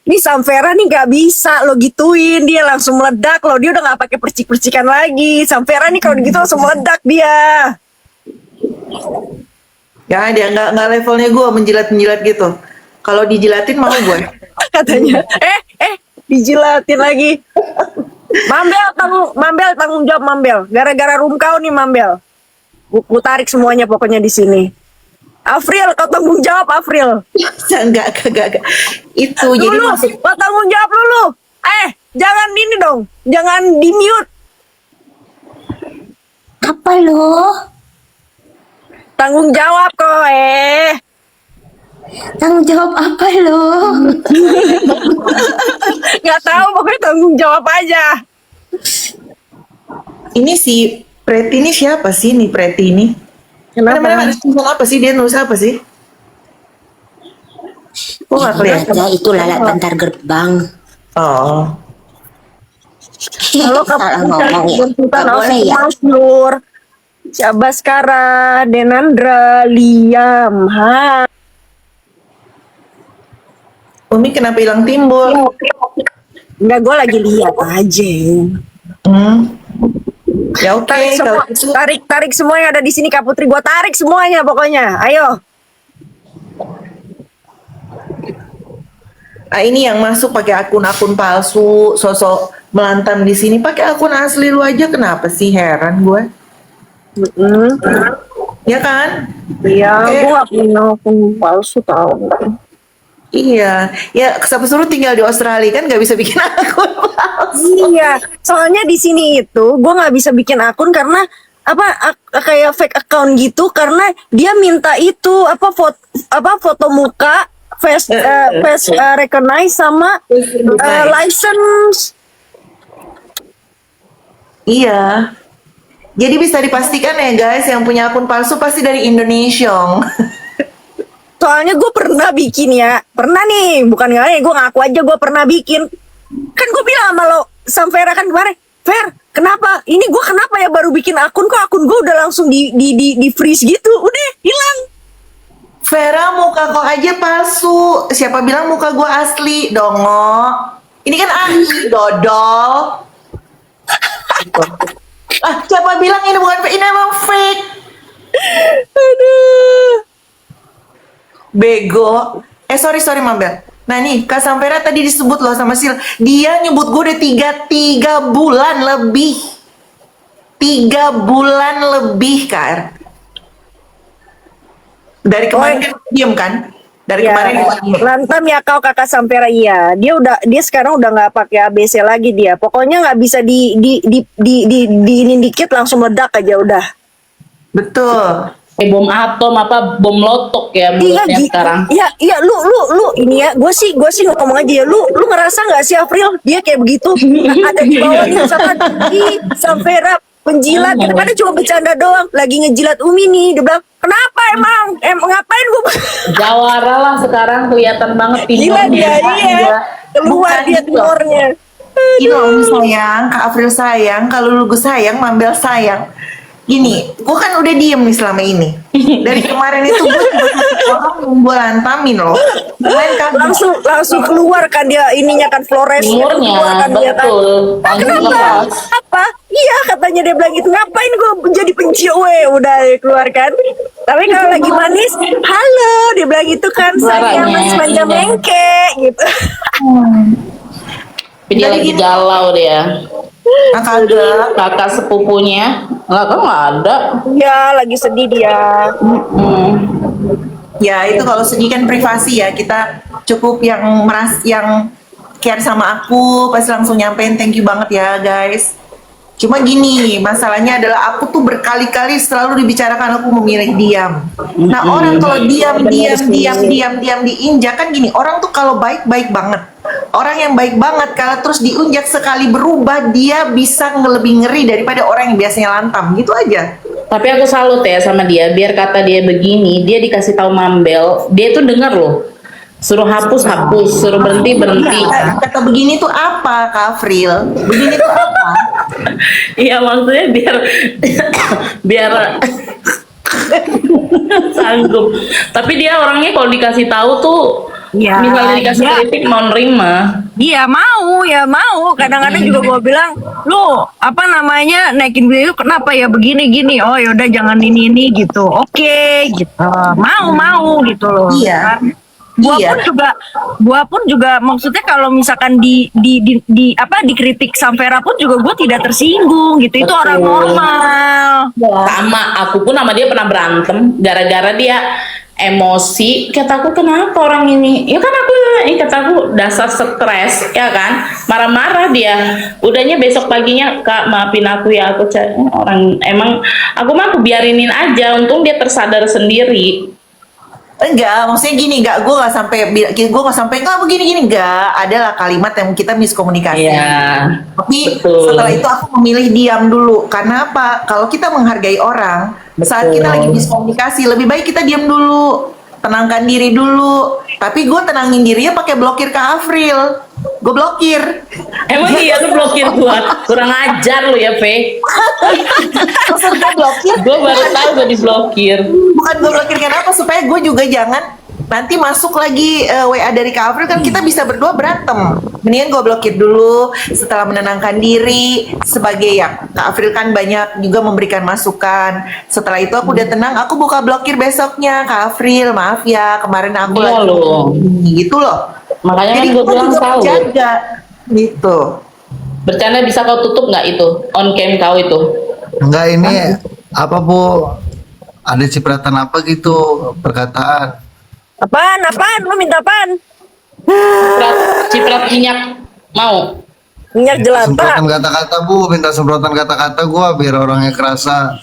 Ini Samvera nih gak bisa lo gituin, dia langsung meledak lo, dia udah gak pakai percik-percikan lagi. Samvera nih kalau gitu langsung meledak dia. Nggak ada, nggak levelnya gue menjilat-menjilat gitu. Kalau dijilatin mau gue. Katanya dijilatin lagi. Mambel tanggung jawab Mambel, gara-gara room kau nih Mambel. Gue tarik semuanya pokoknya di sini. Afril, kau tanggung jawab Afril. Enggak. Itu jadi Lulu, maksud kau tanggung jawab Lulu. Jangan ini dong, jangan di mute. Apa lo? Tanggung jawab kok Tanggung jawab apa lo? Nggak tahu pokoknya tanggung jawab aja. ini si Preti ini siapa sih nih Preti ini? Kenapa? Mana tulisan apa sih, dia nulis apa sih? Kok nggak kelihatan? Aja itu lalat bantar gerbang. Oh, Kalau Salah kamu ngomong ya. Nggak boleh ya. Nur, Baskara, Denandra, Liam, Umi kenapa hilang timbul? Enggak, gue lagi lihat aja. Ya oke, Tarik kalau semua, itu tarik semua yang ada di sini Kak Putri, gue tarik semuanya pokoknya. Ayo. ini yang masuk pakai akun-akun palsu, sosok melantam di sini, pakai akun asli lu aja, kenapa sih, heran gue. Ya kan? Iya, Oke. gue gak punya akun palsu tau. Iya, ya siapa suruh tinggal di Australia kan nggak bisa bikin akun palsu. Iya, soalnya di sini itu gue nggak bisa bikin akun karena kayak fake account gitu karena dia minta itu foto muka, face recognize sama license. Iya. Jadi bisa dipastikan ya guys, yang punya akun palsu pasti dari Indonesia. Soalnya gue pernah bikin ya, pernah nih, bukan nggak gue ngaku aja gue pernah bikin. Kan gue bilang sama lo, Samvera kan kemarin, Fer, kenapa? Ini gue kenapa ya baru bikin akun kok akun gue udah langsung di freeze gitu, udah hilang. Vera, muka kok aja palsu. Siapa bilang muka gue asli? Dongo. Ini kan asli, dodol. Siapa bilang ini bukan fake? Ini emang fake. Aduh. Bego. Sorry Mambel. Nah nih, Kak Samvera tadi disebut loh sama Sil. Dia nyebut gue udah tiga bulan lebih. 3 bulan lebih, Kak. Dari kemarin kan diem kan? Dari Ya, kemarin dia diem. lantam ya kau kakak Samvera iya. Dia sekarang udah nggak pakai ABC lagi dia. Pokoknya nggak bisa ini dikit langsung meledak aja udah. Betul. Bom atom apa bom lotok ya mulutnya sekarang. Iya, lu ini ya. Gue sih ngomong aja ya. Lu ngerasa nggak sih April dia kayak begitu? Ada di bawah nih misalkan di Samvera penjilat, kita kan cuma bercanda doang. Lagi ngejilat Umi nih, dia bilang, kenapa emang? Ngapain gue? Jawara lah sekarang kelihatan banget Gila timurnya. dia, iya. Keluar Bukan dia gitu. timurnya. Ini Umi sayang, Kak April sayang, kalau lu gue sayang, Mambel sayang. Gini, gue kan udah diem nih selama ini. Dari kemarin itu gue orang yang gue lantamin loh. Kemarin kan Langsung keluar kan dia ininya kan Flores Timurnya, kan dia kan. betul. Kenapa? Lepas. Apa? Iya katanya dia bilang gitu. Ngapain gue menjadi benci udah keluarkan. Tapi kalau lagi manis, halo dia bilang gitu kan. Saya Suaranya, manis manja iya. mengke gitu. Tapi dia lagi galau dia. kagak. Kakak sepupunya nggak ada. Ya lagi sedih dia. Ya itu kalau sedih kan privasi ya. Kita cukup yang care sama aku pasti langsung nyampein thank you banget ya guys. Cuma gini, masalahnya adalah aku tuh berkali-kali selalu dibicarakan aku memilih diam. Nah orang kalau diam diinjak kan gini, orang tuh kalau baik banget. Orang yang baik banget kalau terus diunjak sekali berubah dia bisa lebih ngeri daripada orang yang biasanya lantam gitu aja. Tapi aku salut ya sama dia. Biar kata dia begini, dia dikasih tahu Mambel, dia tuh dengar loh. Suruh hapus, suruh berhenti. Kata begini tuh apa, Kak Afril? Begini tuh apa? Iya maksudnya biar sanggup. Tapi dia orangnya kalau dikasih tahu tuh, Ya, misalnya dikasih ya. kritik mau nerima. Iya mau. Kadang-kadang juga gue bilang, lu apa namanya naikin video kenapa ya begini gini? Oh yaudah jangan ini gitu. Oke gitu. Mau gitu loh. Iya. Kan? Gua pun juga maksudnya kalau misalkan dikritik Samvera pun juga gue tidak tersinggung gitu. Itu Betul. orang normal. Sama aku pun sama dia pernah berantem gara-gara dia emosi. Kataku kenapa orang ini? Ya kan kataku dasar stres ya kan, marah-marah dia. Udahnya besok paginya, Kak maafin aku ya, aku orang emang aku biarinin aja. Untung dia tersadar sendiri. Enggak, maksudnya gini, gue nggak sampai nggak begini, enggak. Adalah kalimat yang kita miskomunikasi. Iya. Tapi Betul. setelah itu aku memilih diam dulu. Karena apa? Kalau kita menghargai orang, saat Betul. kita lagi miskomunikasi, lebih baik kita diam dulu, tenangkan diri dulu. Tapi gue tenangin dirinya pakai blokir Kak Afril. Gue blokir. Emang iya tuh blokir gua. Kurang ajar lu ya, Pe. Maksud gue blokir. Gue baru tahu gue diblokir. Bukan gue blokir kenapa? Supaya gue juga jangan nanti masuk lagi WA dari Kak Afril kan kita bisa berdua berantem. Mendingan gue blokir dulu setelah menenangkan diri. Sebagai ya Kak Afril kan banyak juga memberikan masukan. Setelah itu aku udah tenang, aku buka blokir besoknya. Kak Afril maaf ya kemarin aku Iya lagi loh. gitu loh. Makanya Jadi kan gue kita bilang juga tahu. jaga gitu. Bercanda bisa kau tutup nggak itu on cam kau itu? Enggak ini apa Bu? ada cipratan apa gitu perkataan. Apaan? Lu minta apaan? Ciprat minyak mau. Minyak jelantah. Semprotan kata-kata Bu, minta semprotan kata-kata gua biar orangnya kerasa.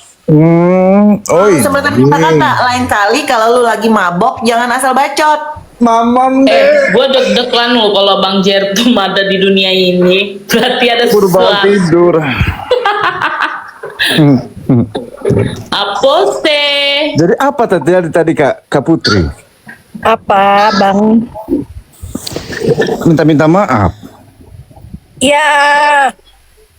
Oh iya. Semprotan kata-kata. Lain kali kalau lu lagi mabok, jangan asal bacot. Mamam deh. Gue deg-degan loh kalau Bang Jertum ada di dunia ini. Berarti ada Udah bangun sesuatu. tidur. Apa sih? Jadi apa tadi Kak Putri? Apa, Bang? Minta maaf.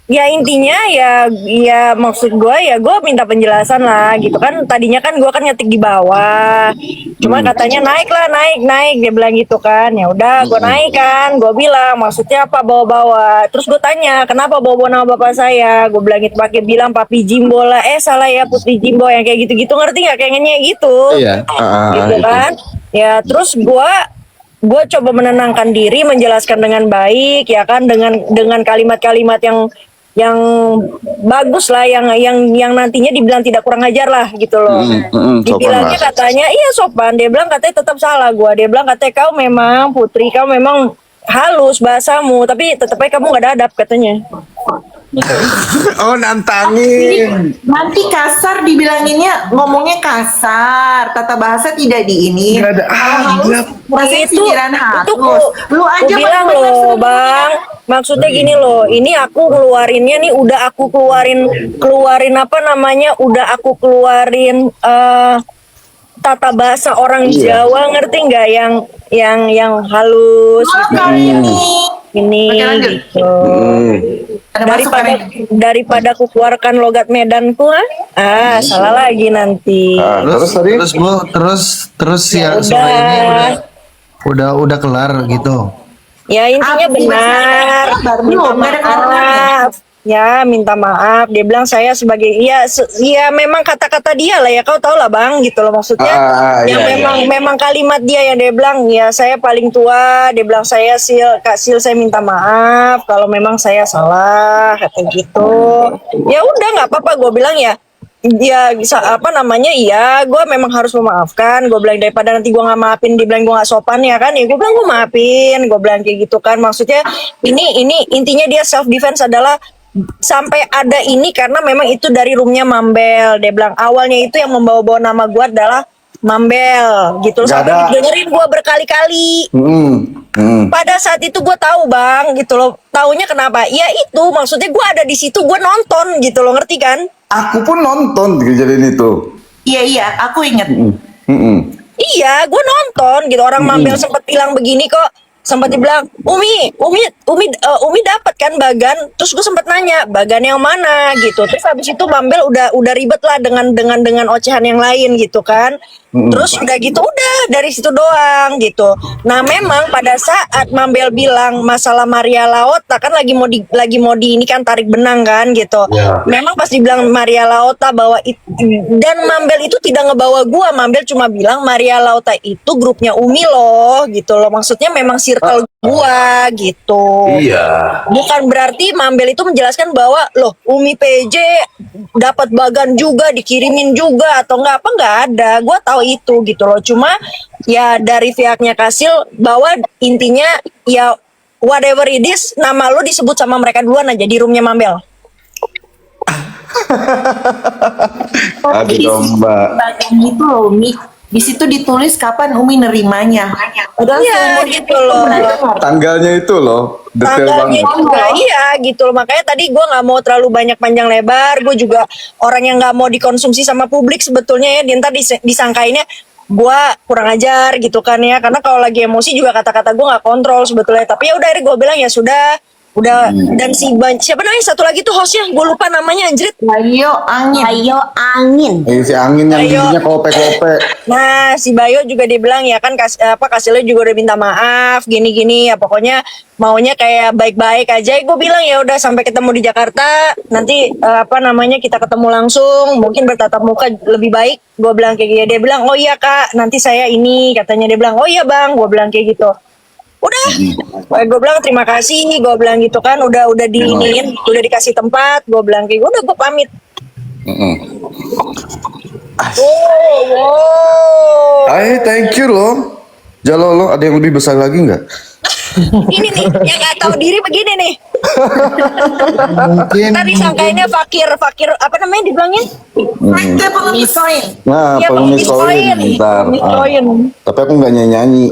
Ya intinya ya maksud gue ya gue minta penjelasan lah gitu kan. Tadinya kan gue kan ngetik di bawah, cuma katanya naik dia bilang gitu kan. Ya udah gue naik kan, gue bilang maksudnya apa bawa-bawa. Terus gue tanya kenapa bawa nama bapak saya, gue bilang itu pakai bilang Papi Jimbo lah, salah ya Putri Jimbo yang kayak gitu-gitu, ngerti nggak kayaknya gitu. Iya. Gitu Itu. kan. Ya terus gue coba menenangkan diri, menjelaskan dengan baik ya kan, dengan kalimat-kalimat yang bagus lah, yang nantinya dibilang tidak kurang ajar lah gitu loh. Sopan Dibilangnya lah. katanya iya sopan, dia bilang katanya tetap salah gua. Dia bilang katanya kau memang Putri, kau memang halus bahasamu, tapi tetap aja kamu gak ada adab katanya. Oh nantangin. Nanti kasar dibilanginnya, ngomongnya kasar, tata bahasa tidak di ini. Gak ada adab. Rasanya Itu sindiran halus. Lu aku aja bilang bener-bener loh sebenarnya. bang, maksudnya gini loh, ini aku keluarinnya nih udah aku keluarin apa namanya, udah aku keluarin tata bahasa orang Jawa, ngerti nggak, yang halus Oh, gitu. kali ini. Ini Oke, lanjut. gitu. Ada masukan Daripada aku keluarkan logat Medanku, salah lagi nanti. Terus tadi? Terus Bu, terus Ya ya sore ini udah. udah kelar gitu. Ya intinya Apa sih benar, masalahnya? minta Belum, nggak ada keluarnya. maaf. Ya minta maaf. Dia bilang saya sebagai ya memang kata-kata dia lah ya, kau tau lah bang gitu loh maksudnya. Yang Iya, memang kalimat dia yang dia bilang ya saya paling tua. Dia bilang saya Kak Sil saya minta maaf kalau memang saya salah kata gitu. Ya udah nggak apa-apa, gue bilang ya bisa apa namanya, iya gue memang harus memaafkan. Gue bilang daripada nanti gue nggak maafin dibilang gue nggak sopan ya kan, ya gue bilang gue maafin, gue bilang kayak gitu kan. Maksudnya ini intinya dia self defense adalah sampai ada ini karena memang itu dari roomnya Mambel. Dia bilang awalnya itu yang membawa-bawa nama gue adalah Mambel gitu loh. Nggak Sampai ada. dengerin gue berkali-kali. Pada saat itu gue tahu bang gitu loh. Taunya kenapa? Ya itu maksudnya gue ada di situ, gue nonton gitu loh, ngerti kan? Aku pun nonton kejadian itu. Iya, aku inget. Iya, gue nonton gitu. Orang Mambel sempat bilang begini kok. Sempat dibilang, Umi dapat kan bagan. Terus gue sempat nanya, bagan yang mana gitu. Terus habis itu Mambel udah ribet lah dengan ocehan yang lain gitu kan. Terus udah gitu udah dari situ doang gitu. Nah memang pada saat Mambel bilang masalah Maria Laota kan lagi mau di ini kan tarik benang kan gitu. Memang pas dibilang Maria Laota bahwa dan Mambel itu tidak ngebawa gua. Mambel cuma bilang Maria Laota itu grupnya Umi loh gitu loh. Maksudnya memang circle gua gitu. Iya. Bukan berarti Mambel itu menjelaskan bahwa loh Umi PJ dapat bagan juga, dikirimin juga atau enggak ada. Gua tahu itu gitu loh. Cuma ya dari pihaknya Kasil bahwa intinya ya whatever it is, nama lu disebut sama mereka duluan aja di roomnya Mambel. Aduh domba. Bagian itu loh, Umi. Di situ ditulis kapan Umi nerimanya. Padahal Iya seumur gitu hidup loh. pernah dengar. Tanggalnya itu loh, detail Tanggalnya banget. juga iya gitu loh. Makanya tadi gue nggak mau terlalu banyak panjang lebar. Gue juga orang yang nggak mau dikonsumsi sama publik sebetulnya ya. Dia ntar disangkainnya gue kurang ajar gitu kan ya. Karena kalau lagi emosi juga kata-kata gue nggak kontrol sebetulnya. Tapi ya udah akhirnya gue bilang ya sudah. Dan siapa namanya satu lagi tuh hostnya, gue lupa namanya anjrit. Ayo angin. Si angin yang Ayo. giginya kope-kope. Nah, si Bayo juga dibilang ya kan Kasilnya juga udah minta maaf gini-gini ya, pokoknya maunya kayak baik-baik aja. Gue bilang ya udah sampai ketemu di Jakarta nanti kita ketemu langsung, mungkin bertatap muka lebih baik. Gue bilang kayak gitu. Dia bilang oh iya Kak, nanti saya ini katanya. Dia bilang oh iya Bang, gue bilang kayak gitu. Udah, gue bilang terima kasih, gue bilang gitu kan, udah diinin, udah dikasih tempat, gue bilang kayak udah gue pamit. Thank you loh. Jalo lo, ada yang lebih besar lagi nggak? Ini nih yang nggak tahu diri begini nih. Mungkin Tadi sangkainnya fakir apa namanya dibilangnya? Kita pengemis koin. Nah, Iya, pengemis pengemis koin. koin. Bentar. Pengemis Ah. koin. Tapi aku nggak nyanyi.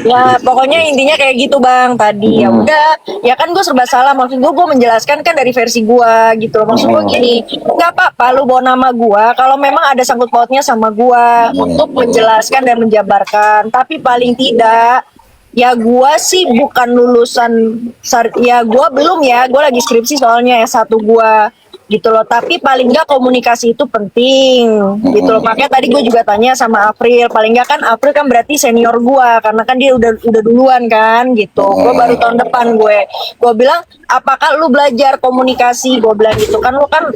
Ya pokoknya intinya kayak gitu bang tadi ya udah ya kan gue serba salah maksud gue menjelaskan kan dari versi gue gitu loh. Maksud gue gini nggak apa-apa lu bawa nama gue kalau memang ada sangkut pautnya sama gue untuk menjelaskan dan menjabarkan tapi paling tidak ya gue sih bukan lulusan ya gue belum ya gue lagi skripsi soalnya S1 gue gitu loh tapi paling nggak komunikasi itu penting gitu loh makanya tadi gue juga tanya sama April paling nggak kan April kan berarti senior gue karena kan dia udah duluan kan gitu gue baru tahun depan gue bilang apakah lu belajar komunikasi gue bilang gitu kan lu kan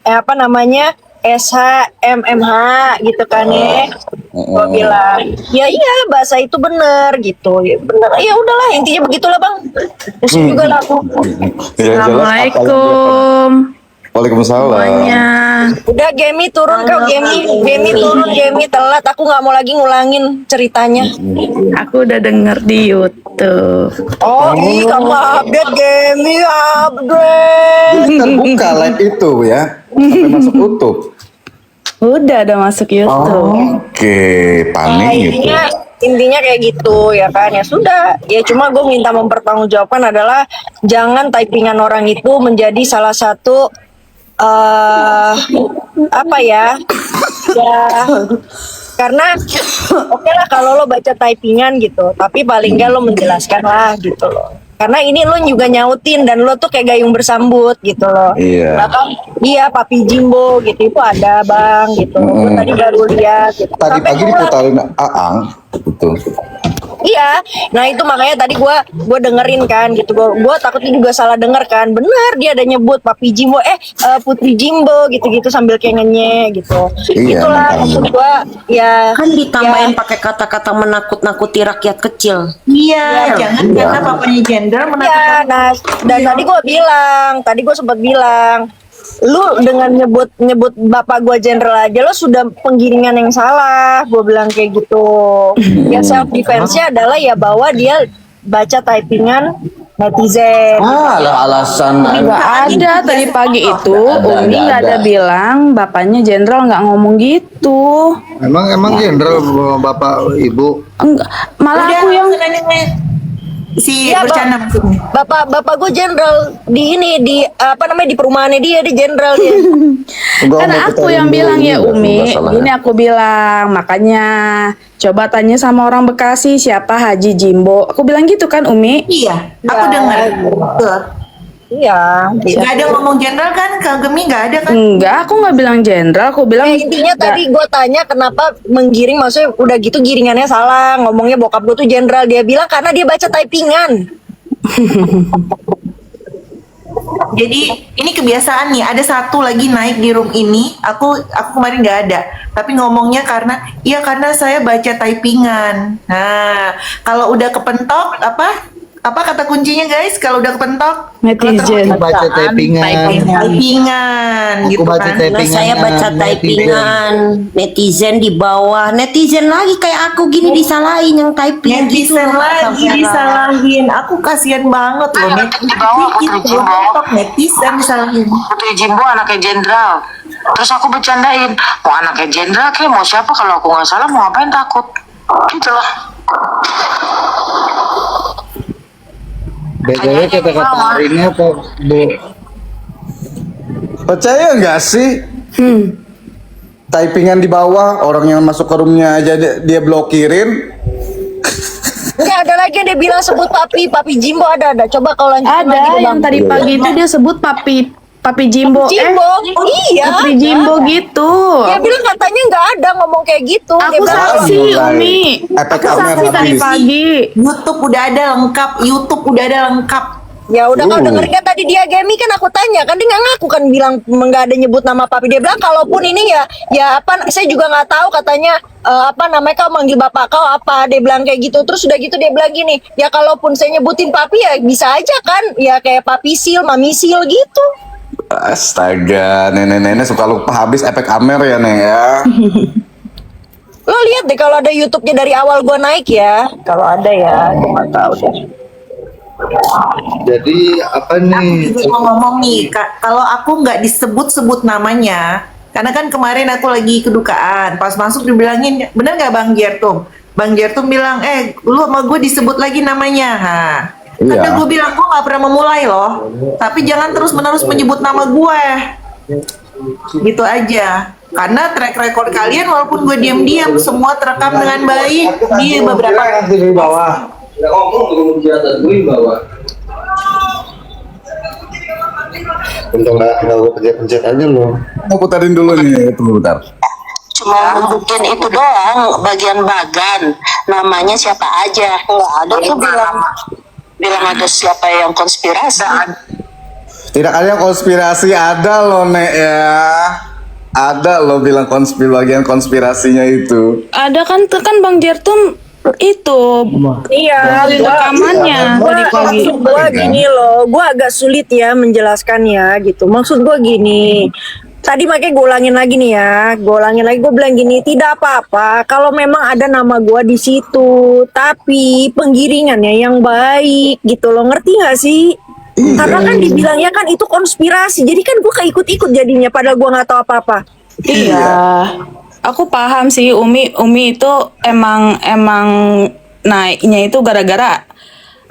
apa namanya SHMMH gitu kan ya gue bilang ya iya bahasa itu bener gitu ya bener ya udahlah intinya begitulah bang pusing juga lah aku. Assalamualaikum Waalaikumsalam. semuanya. Udah Gemi turun kau Gemi turun Gemi telat aku nggak mau lagi ngulangin ceritanya. Aku udah denger di YouTube. Oh ih kamu update Gemi update. Jadi terbuka live itu ya. Sampai masuk YouTube. Udah masuk YouTube. Oke, panik Nah, gitu. intinya kayak gitu ya kan ya sudah ya cuma gue minta mempertanggungjawabkan adalah jangan typingan orang itu menjadi salah satu apa ya karena oke lah kalau lo baca typingan gitu tapi paling nggak lo menjelaskan lah gitu loh karena ini lo juga nyautin dan lo tuh kayak gayung bersambut gitu loh. Iya. Bahkan iya Papi Jimbo gitu itu ada bang gitu. Gue tadi baru lihat. Gitu. Tadi Sampai pagi pulang. diputarin Aang, betul. Iya, nah itu makanya tadi gue dengerin kan gitu, gue takutnya juga salah denger kan, bener dia ada nyebut Papi Jimbo, Putri Jimbo gitu-gitu sambil kayak ngenyek gitu, Iya, itulah makanya. maksud gue ya. Kan ditambahin pakai kata-kata menakut-nakuti rakyat kecil. Iya, jangan karena papanya gender Ya, menakutkan. nah dan tadi gue sempat bilang, lu dengan nyebut bapak gue jenderal aja lo sudah penggiringan yang salah, gue bilang kayak gitu. Ya self defense-nya adalah ya bahwa dia baca typingan netizen. Lah alasan Nggak ada tadi pagi itu Umi nggak ada bilang bapaknya jenderal nggak ngomong gitu. emang jenderal bapak ibu. Enggak, malah Udah, aku yang si Iya, bercanda Bang. maksudnya. Bapak gue jenderal di apa namanya di perumahannya dia jenderal dia. kan aku yang bilang ya Umi, ini aku bilang makanya coba tanya sama orang Bekasi siapa Haji Jimbo. Aku bilang gitu kan Umi. Iya, aku Ya. dengar. Tuh. Iya. Nggak ada ngomong jenderal kan, Kak Gemi nggak ada kan? Enggak, aku nggak bilang jenderal, aku bilang Intinya nggak. tadi gue tanya kenapa menggiring, maksudnya udah gitu giringannya salah, ngomongnya bokap gue tuh jenderal, dia bilang karena dia baca typingan. Jadi ini kebiasaan nih, ada satu lagi naik di room ini, aku kemarin nggak ada, tapi ngomongnya karena saya baca typingan. Nah, kalau udah kepentok apa kata kuncinya guys? Kalau udah kepentok Netizen. Aku baca typingan. typingan Aku gitu baca kan. typingan. Nah, saya baca typingan, netizen di bawah, netizen lagi kayak aku gini disalahin yang typing gitu. Netizen lagi disalahin. Aku kasihan banget loh netizen disalahin. Putri Jimbo anaknya jenderal. Terus aku bercandain, mau anaknya jenderal kayak mau siapa, kalau aku nggak salah mau ngapain takut. Gitu lah. BTW kata-kata hari ini apa Bu? Percaya nggak sih? Typingan di bawah, orang yang masuk ke roomnya aja dia blokirin. Enggak ada lagi yang dia bilang sebut Papi Jimbo ada. Coba kalau lanjutin lagi Ada tuh, yang Bang. tadi pagi itu dia sebut Papi Jimbo. Jimbo, iya. Putri Jimbo gitu. Dia bilang katanya nggak ada ngomong kayak gitu. Dia Aku bilang, saksi mulai Umi. efek Aku saksi kamera tadi habis. pagi. YouTube udah ada lengkap. ya udah kalau dengernya tadi dia Gemi kan aku tanya kan dia nggak ngaku kan bilang nggak ada nyebut nama papi, dia bilang kalaupun ini ya apa saya juga nggak tahu katanya apa namanya kau manggil bapak kau apa, dia bilang kayak gitu. Terus udah gitu dia bilang gini, ya kalaupun saya nyebutin papi ya bisa aja kan ya kayak papi sil mami sil gitu. Astaga, nenek-nenek suka lupa habis efek Amer ya, Nek ya. Lo lihat deh kalau ada YouTube-nya dari awal gua naik ya. Kalau ada ya, gua nggak tahu deh. Jadi apa nih? Juga mau ngomong nih, kalau aku nggak disebut-sebut namanya, karena kan kemarin aku lagi kedukaan, pas masuk dibilangin, bener nggak Bang Jertum? Bang Jertum bilang, lu sama gue disebut lagi namanya, Karena Iya. gue bilang gue nggak pernah memulai loh, tapi jangan terus-menerus menyebut nama gue, gitu aja. Karena track record kalian walaupun gue diam-diam, semua terekam dengan baik di beberapa. di bawah. Ya ngomong belum di atas gue di bawah. Untung nggak gue pencet-pencet aja lo. Mau putarin dulu nih, tunggu bentar. Cuma nunjukin itu doang, bagian-bagan. Namanya siapa aja. Nggak ada tuh bilang ada siapa yang konspirasi. Tidak ada yang konspirasi, ada loh, Nek ya. Ada loh bilang bagian konspirasinya itu. Ada kan Bang Jertum itu Iya, dari rekamannya tadi pagi. maksud gua gini loh, gua agak sulit ya menjelaskan ya gitu. Maksud gua gini, tadi makanya gue ulangin lagi nih ya, gue bilang gini, tidak apa-apa kalau memang ada nama gua di situ, tapi penggiringannya yang baik gitu loh, ngerti gak sih? Karena kan dibilangnya kan itu konspirasi, jadi kan gua keikut-ikut jadinya, padahal gua nggak tahu apa-apa. Iya, aku paham sih Umi itu emang naiknya itu gara-gara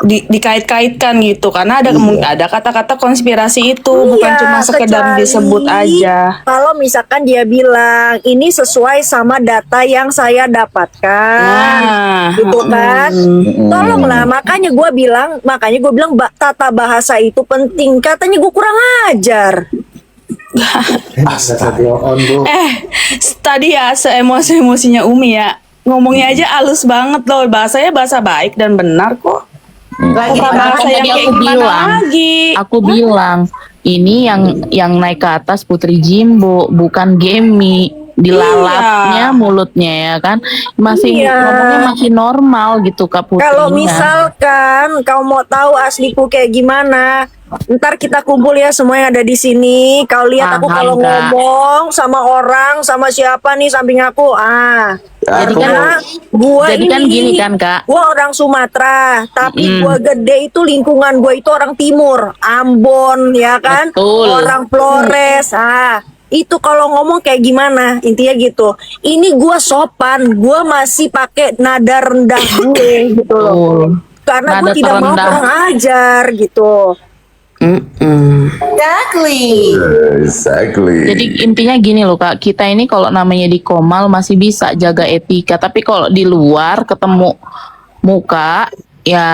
dikait-kaitkan gitu karena ada kata-kata konspirasi itu bukan Iya, cuma sekedar kecuali disebut aja. kalau misalkan dia bilang ini sesuai sama data yang saya dapatkan, Nah, gitu kan? Tolonglah, makanya gue bilang tata bahasa itu penting. Katanya gue kurang ajar. tadi ya seemosi-emosinya Umi ya ngomongnya aja halus banget loh, bahasanya bahasa baik dan benar kok. Lagi Bukan bahasa Tadi yang kayak aku gimana bilang, lagi. aku bilang ini yang naik ke atas Putri Jimbo, bukan Gemi. Dilalapnya mulutnya ya kan, masih Iya. ngomongnya masih normal gitu Kak Putri. Kalau misalkan kau mau tahu asliku kayak gimana, ntar kita kumpul ya semua yang ada di sini. Kau lihat aku Paham, kalau Kak. ngomong sama orang, sama siapa nih samping aku, Jadi kan- Nah, gua jadi kan gini kan, Kak. Gua orang Sumatera, tapi gua gede itu lingkungan gua itu orang timur, Ambon ya kan, Betul. orang Flores. Itu kalau ngomong kayak gimana, intinya gitu. Ini gua sopan, gua masih pakai nada rendah gue gitu loh. Betul. Karena gue Nada tidak mau terendah. kurang ajar gitu. Exactly. Exactly. Jadi intinya gini loh Kak, kita ini kalau namanya di Komal masih bisa jaga etika, tapi kalau di luar ketemu muka ya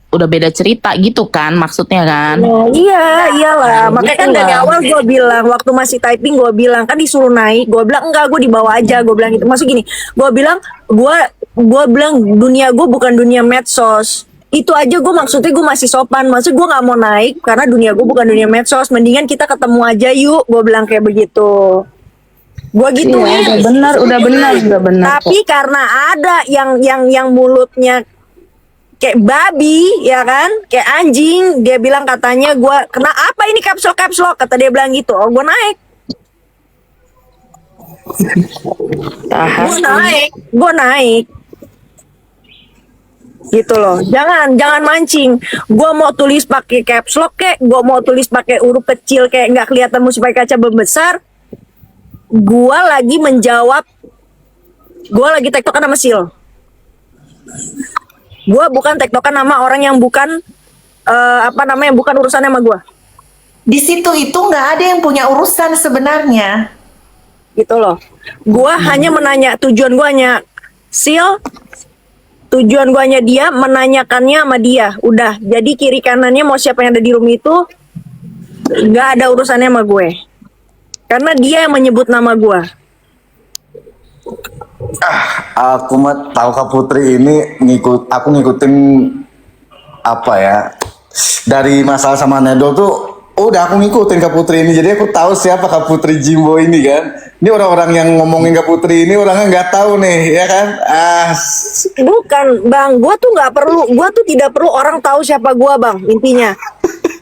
udah beda cerita gitu kan maksudnya kan. Iya, iyalah. Makanya kan dari Itulah. awal gue bilang, waktu masih typing gue bilang kan disuruh naik, gue bilang enggak, gue di bawah aja, gue bilang gitu. Maksud gini, gue bilang dunia gue bukan dunia medsos. Itu aja gue maksudnya gue masih sopan, maksud gue nggak mau naik karena dunia gue bukan dunia medsos. Mendingan kita ketemu aja yuk, gue bilang kayak begitu. Gue gituin. Iya, udah benar. Tapi karena ada yang mulutnya kayak babi ya kan, kayak anjing, dia bilang katanya gue kena apa ini caps lock kata dia bilang gitu. Oh, gue naik. Gue naik gitu loh. Jangan mancing. Gue mau tulis pakai caps lock kek, gue mau tulis pakai huruf kecil kayak nggak kelihatan mesti pakai kaca besar. Gue lagi menjawab, gue lagi tektokan sama Sil. Gue bukan tektokan sama orang yang bukan bukan urusannya sama gue. Di situ itu nggak ada yang punya urusan sebenarnya. Gitu loh. Gue hanya menanya, tujuan gue hanya Sil, tujuan gue hanya dia, menanyakannya sama dia. Udah, jadi kiri kanannya mau siapa yang ada di room itu nggak ada urusannya sama gue. Karena dia yang menyebut nama gue. Aku mah tahu Kak Putri ini aku ngikutin apa ya, dari masalah sama Nedol tuh udah aku ngikutin Kak Putri ini, jadi aku tahu siapa Kak Putri Jimbo ini kan. Ini orang-orang yang ngomongin Kak Putri ini orangnya nggak tahu nih ya kan. Bukan Bang, gue tuh tidak perlu orang tahu siapa gue Bang, intinya.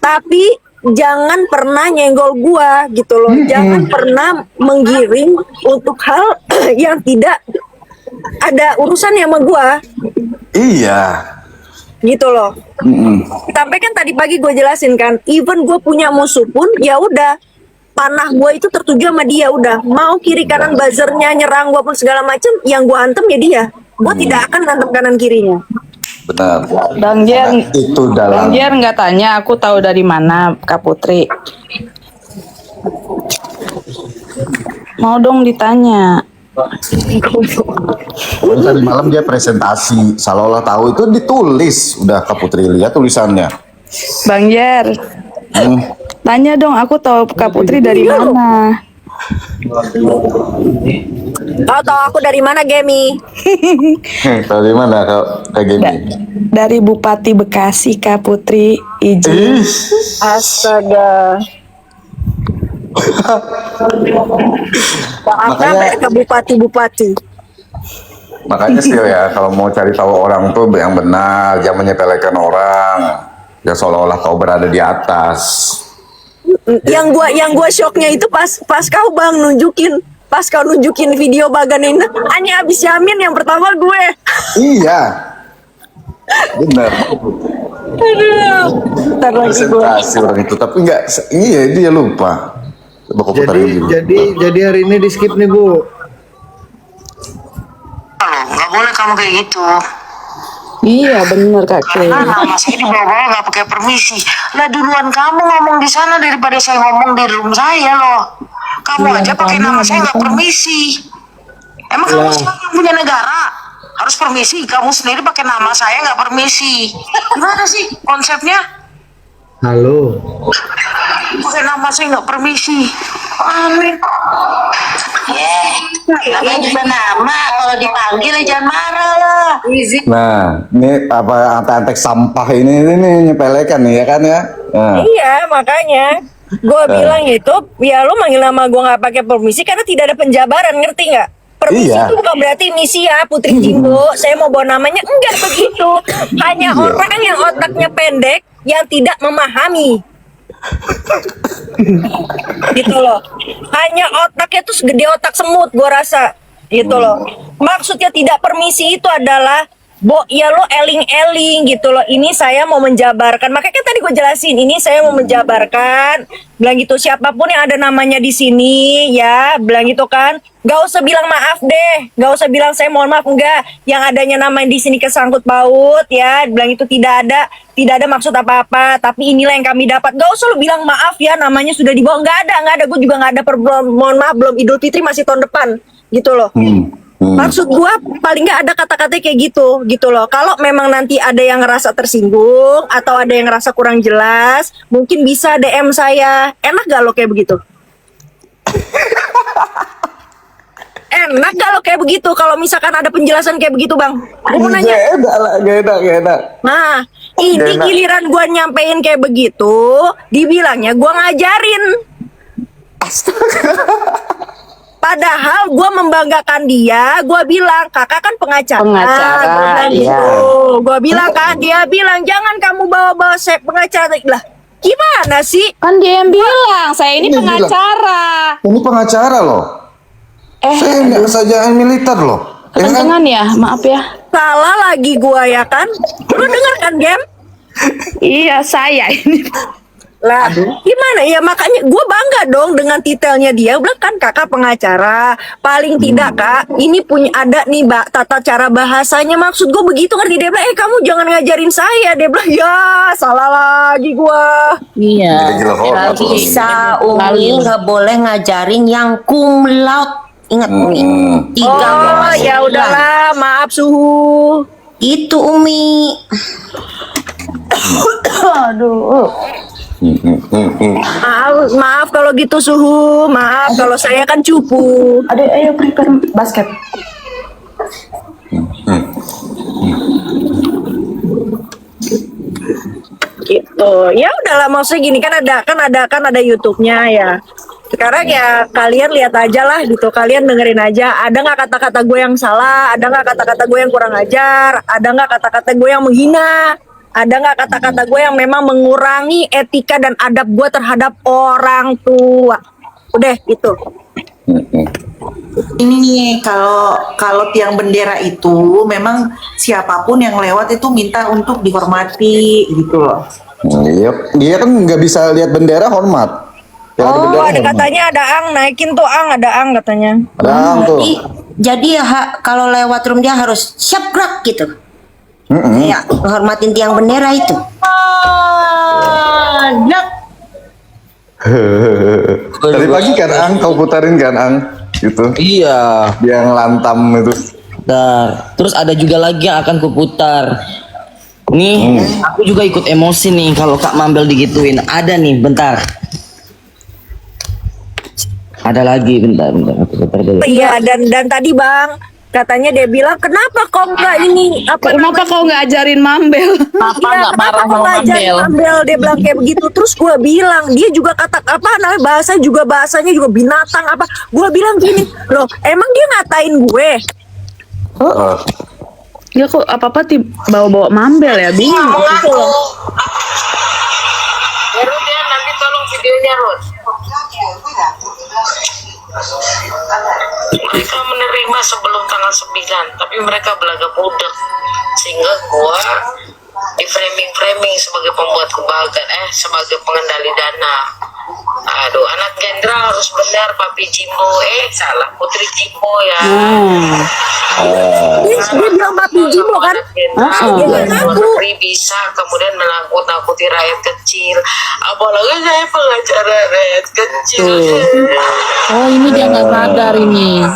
Tapi jangan pernah nyenggol gua gitu loh. Jangan pernah menggiring untuk hal yang tidak ada urusannya sama gua Iya. gitu loh. Sampai kan tadi pagi gue jelasin kan, even gue punya musuh pun ya udah, panah gue itu tertuju sama dia, udah mau kiri kanan buzzernya nyerang gue pun segala macem, yang gue antem ya dia. Gue tidak akan antem kanan kirinya. Benar. Bang Jer, Karena itu Bang dalam Jer nggak tanya aku tahu dari mana Kak Putri. Mau dong ditanya. Kan tadi malam dia presentasi, seolah-olah tahu itu ditulis. Udah Kak Putri lihat tulisannya. Bang Jer, tanya dong aku tahu Kak Putri dari mana. Kau tahu aku dari mana, Gemi? Tahu dari mana Kak Gemi? Dari Bupati Bekasi Kak Putri izin. Astaga. Sampai ke bupati-bupati. Makanya sih ya, kalau mau cari tahu orang tuh yang benar, jangan menyepelekan orang. Ya seolah-olah kau berada di atas. Yang gua shocknya itu pas kau Bang nunjukin video Bagan ini, hanya abis Yamin yang pertama gue. Iya. Benar. Ntar lagi gue. Presentasi orang itu, tapi enggak, iya dia lupa. Coba kau putar dulu. Jadi hari ini di skip nih Bu. Nggak boleh kamu kayak gitu. Iya bener Kak Kay. Karena nama saya dibawa nggak pakai permisi. Lah duluan kamu ngomong di sana daripada saya ngomong di room saya loh. Kamu aja pakai nama saya nggak permisi. Emang kamu sekarang punya negara harus permisi? Kamu sendiri pakai nama saya nggak permisi. Gimana sih konsepnya? Halo. Pakai nama saya nggak permisi. Amin. Namanya juga nama. Kalau dipanggil jangan marah lah. Nah, ini apa antek sampah ini nyepelekan nih ya kan ya? Nah. Iya makanya gue bilang itu, ya lu manggil nama gue nggak pakai permisi karena tidak ada penjabaran, ngerti nggak? Permisi Iya. itu bukan berarti misi ya Putri Jimbo. Saya mau bawa namanya, enggak begitu. Hanya orang yang otaknya pendek yang tidak memahami. Gitu loh. Hanya otaknya tuh segede otak semut gua rasa. Gitu loh. Maksudnya tidak permisi itu adalah ya lo eling-eling gitu loh. Ini saya mau menjabarkan. Makanya kan tadi gue jelasin, ini saya mau menjabarkan. Bilang gitu, siapapun yang ada namanya di sini ya, bilang gitu kan. Gak usah bilang maaf deh. Gak usah bilang saya mohon maaf, enggak. Yang adanya nama di sini kesangkut paut ya. Bilang itu tidak ada maksud apa-apa. Tapi inilah yang kami dapat. Gak usah lo bilang maaf ya, namanya sudah dibawa. Enggak ada. Gue juga enggak ada mohon maaf, belum Idul Fitri masih tahun depan. Gitu loh. Maksud gua paling nggak ada kata-kata kayak gitu loh. Kalau memang nanti ada yang ngerasa tersinggung atau ada yang ngerasa kurang jelas, mungkin bisa DM saya. Enak gak lo kayak begitu? Enak gak lo kayak begitu? Kalau misalkan ada penjelasan kayak begitu, Bang. Gua mau nanya. Gak enak. Nah, ini giliran gua nyampein kayak begitu, dibilangnya gua ngajarin. Padahal gue membanggakan dia, gue bilang kakak kan pengacara. Gua bilang gitu. Gue bilang kan, dia bilang jangan kamu bawa-bawa saya pengacara. Lah, gimana sih? Kan dia yang bilang, saya ini pengacara. Ini pengacara loh. Saya nggak saja militer loh. Kekencengan ya, maaf ya. Salah lagi gue ya kan? Lu denger kan, Gem? Iya, saya ini. Lah, gimana ya, makanya gue bangga dong dengan titelnya dia. Bilang kan kakak pengacara, paling tidak kak ini punya ada nih mbak tata cara bahasanya. Maksud gue begitu, ngerti? Dia bilang kamu jangan ngajarin saya. Dia bilang ya salah lagi gue. Iya. Nggak bisa, Umi nggak boleh ngajarin yang cum laude. Ingat Umi. 3,9. Oh ya udahlah, maaf suhu. Itu Umi. Aduh. Maaf kalau gitu suhu. Maaf kalau saya kan cupu. Ayo prepare basket. Gitu. Ya udahlah, maksudnya gini kan ada YouTube-nya ya. Sekarang ya kalian lihat aja lah gitu, kalian dengerin aja. Ada nggak kata-kata gue yang salah? Ada nggak kata-kata gue yang kurang ajar? Ada nggak kata-kata gue yang menghina? Ada nggak kata-kata gue yang memang mengurangi etika dan adab gue terhadap orang tua? Udah itu. Ini nih, kalau tiang bendera itu memang siapapun yang lewat itu minta untuk dihormati gitu loh. Iya, dia kan nggak bisa lihat bendera hormat. Yang Oh, bendera ada hormat. katanya ada ang, naikin tuh ang, ada ang katanya. Ada tuh. Jadi kalau lewat room dia harus siap gerak gitu. Ya, menghormatin tiang bendera itu. Tadi pagi kan Ang, kau putarin kan Ang, gitu. Iya. Dia ngelantam itu. Terus ada juga lagi yang akan kuputar. Nih, aku juga ikut emosi nih kalau Kak Mambel digituin. Ada nih, bentar. Ada lagi, bentar. Aku putar dulu. Iya, dan tadi Bang, katanya dia bilang, kenapa kau nggak ini? Kenapa kau nggak ajarin Mambel? Apa Iya, nggak kenapa marah kau sama ngajarin Mambel? Mambel? Dia bilang kayak begitu. Terus gue bilang, dia juga kata apa namanya bahasanya juga binatang apa. Gue bilang gini, loh emang dia ngatain gue? Ya kok apa-apa bawa-bawa Mambel ya, bingung. Gitu loh. Rut ya, nanti tolong videonya Rut. Mereka menerima sebelum tanggal 9, tapi mereka belaga budak, sehingga gua di framing sebagai pembuat kebahagiaan, sebagai pengendali dana. Aduh, anak jenderal harus benar, Papi Jimbo. Salah, Putri Jimbo ya. Dia bilang Papi Jimbo kan? Dia nggak ngaku. Negeri bisa kemudian menakut-nakuti rakyat kecil, apalagi saya pengacara rakyat kecil. Oh, ini dia nggak sadar ini.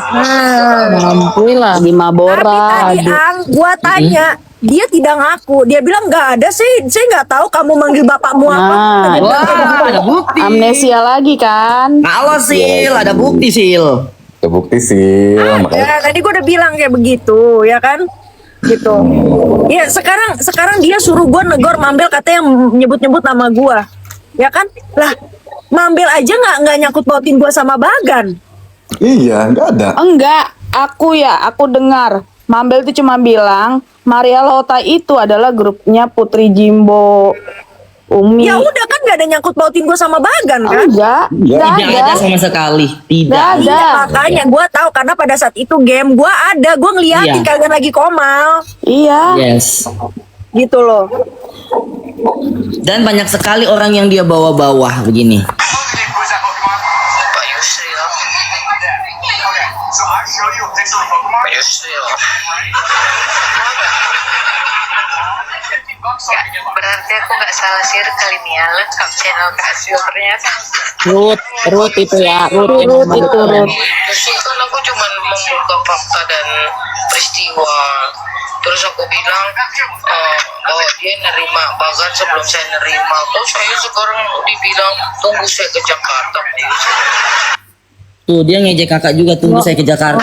Mampu lah di Mabora. Tapi tadi Ang, gua tanya, dia tidak ngaku. Dia bilang nggak ada sih. Saya nggak tahu kamu manggil bapakmu apa. Nah, Dia bilang kayak gitu. Ada bukti. Amnesia lagi kan? Kalau Sil, ada bukti Sil. Terbukti sih, makanya. Ya, tadi gue udah bilang kayak begitu, ya kan? Gitu. Ya sekarang dia suruh gue negor Mambel, katanya yang nyebut-nyebut nama gue, ya kan? Lah, Mambel aja nggak nyangkut pautin gue sama Bagan. Iya, nggak ada. Enggak, aku dengar Mambel itu cuma bilang Maria Lota itu adalah grupnya Putri Jimbo, Umi. Ya udah kan nggak ada nyangkut pautin gue sama Bagan kan? Enggak, enggak Tidak ada sama sekali. Tidak. Nggak ada. Iya, makanya gue tahu karena pada saat itu game gue ada, gue ngeliatin Iya. kalian lagi komal, Iya. Yes. gitu loh. Dan banyak sekali orang yang dia bawa-bawa begini. Pak Yusril. Pak Yusril. Ya, berarti aku nggak salah share kali ini ya, lengkap channel Kak Sil ternyata. Rut itu ya, Rut Rut itu, Rut. Justru kan aku cuma membuka fakta dan peristiwa. Terus aku bilang bahwa dia nerima Bagan sebelum saya nerima. Kok saya sekarang dibilang tunggu saya ke Jakarta. Tuh dia ngejek kakak juga, tunggu saya ke Jakarta.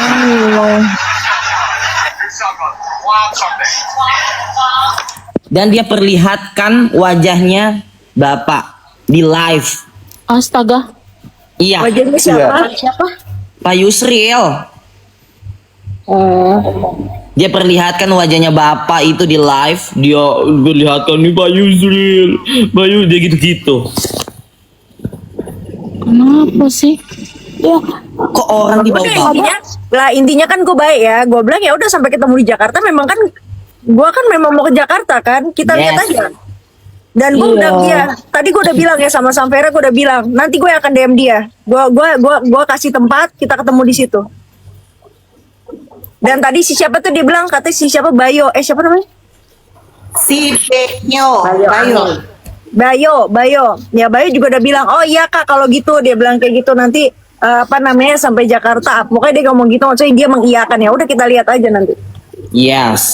Dan dia perlihatkan wajahnya Bapak di live. Astaga. Iya, Wajahnya siapa? Siapa? Pak Yusril. Dia perlihatkan wajahnya Bapak itu di live. Dia perlihatkan nih Pak Yusril. Dia gitu-gitu. Kenapa sih? Ya, Kok orang Udah, dibawa-bawa? intinya kan gue baik ya. Gue bilang ya udah sampai ketemu di Jakarta. Memang kan gue kan memang mau ke Jakarta kan. Kita lihat Yes. aja. Dan gue udah tadi gue udah bilang ya sama Samvera, gue udah bilang nanti gue akan DM dia. Gue kasih tempat, kita ketemu di situ. Dan tadi si siapa tuh dia bilang, katanya si siapa Bayo, siapa namanya? Si Benyo, Bayo. Ya Bayo juga udah bilang, oh iya kak kalau gitu, dia bilang kayak gitu nanti apa namanya sampai Jakarta. Pokoknya dia ngomong gitu, maksudnya dia mengiyakan. Ya udah kita lihat aja nanti. Yes.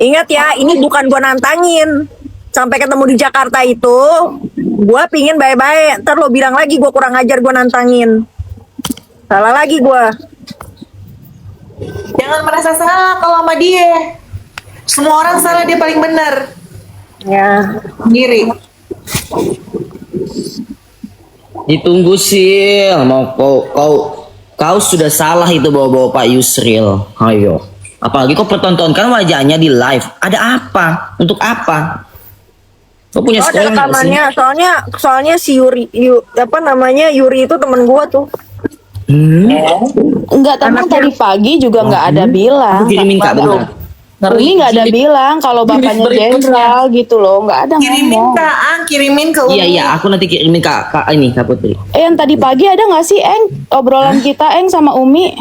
Ingat ya, ini bukan gua nantangin. Sampai ketemu di Jakarta itu, gua pingin bye-bye. Ntar lo bilang lagi gua kurang ajar, gua nantangin. Salah lagi gua. jangan merasa salah kalau sama dia. Semua orang salah, dia paling benar. Ya. Sendiri. Ditunggu Sil, mau kau sudah salah itu bawa-bawa Pak Yusril. Ayo. Apalagi kau pertontonkan wajahnya di live. Ada apa? Untuk apa? Kau punya Oh, ada sekolah nggak sih? rekamannya. Soalnya si Yuri, Yuri itu temen gua tuh. Enggak, teman tadi pagi juga nggak ada bilang. Aku kirimin Kak bentar. Umi nggak ada bilang kalau bapaknya jenderal gitu loh, nggak ada Kirimin ngomong. Kak Ang, kirimin ke Umi. Iya, aku nanti kirimin Kak ini Kak Putri. Yang tadi pagi ada nggak sih Eng obrolan kita Eng sama Umi?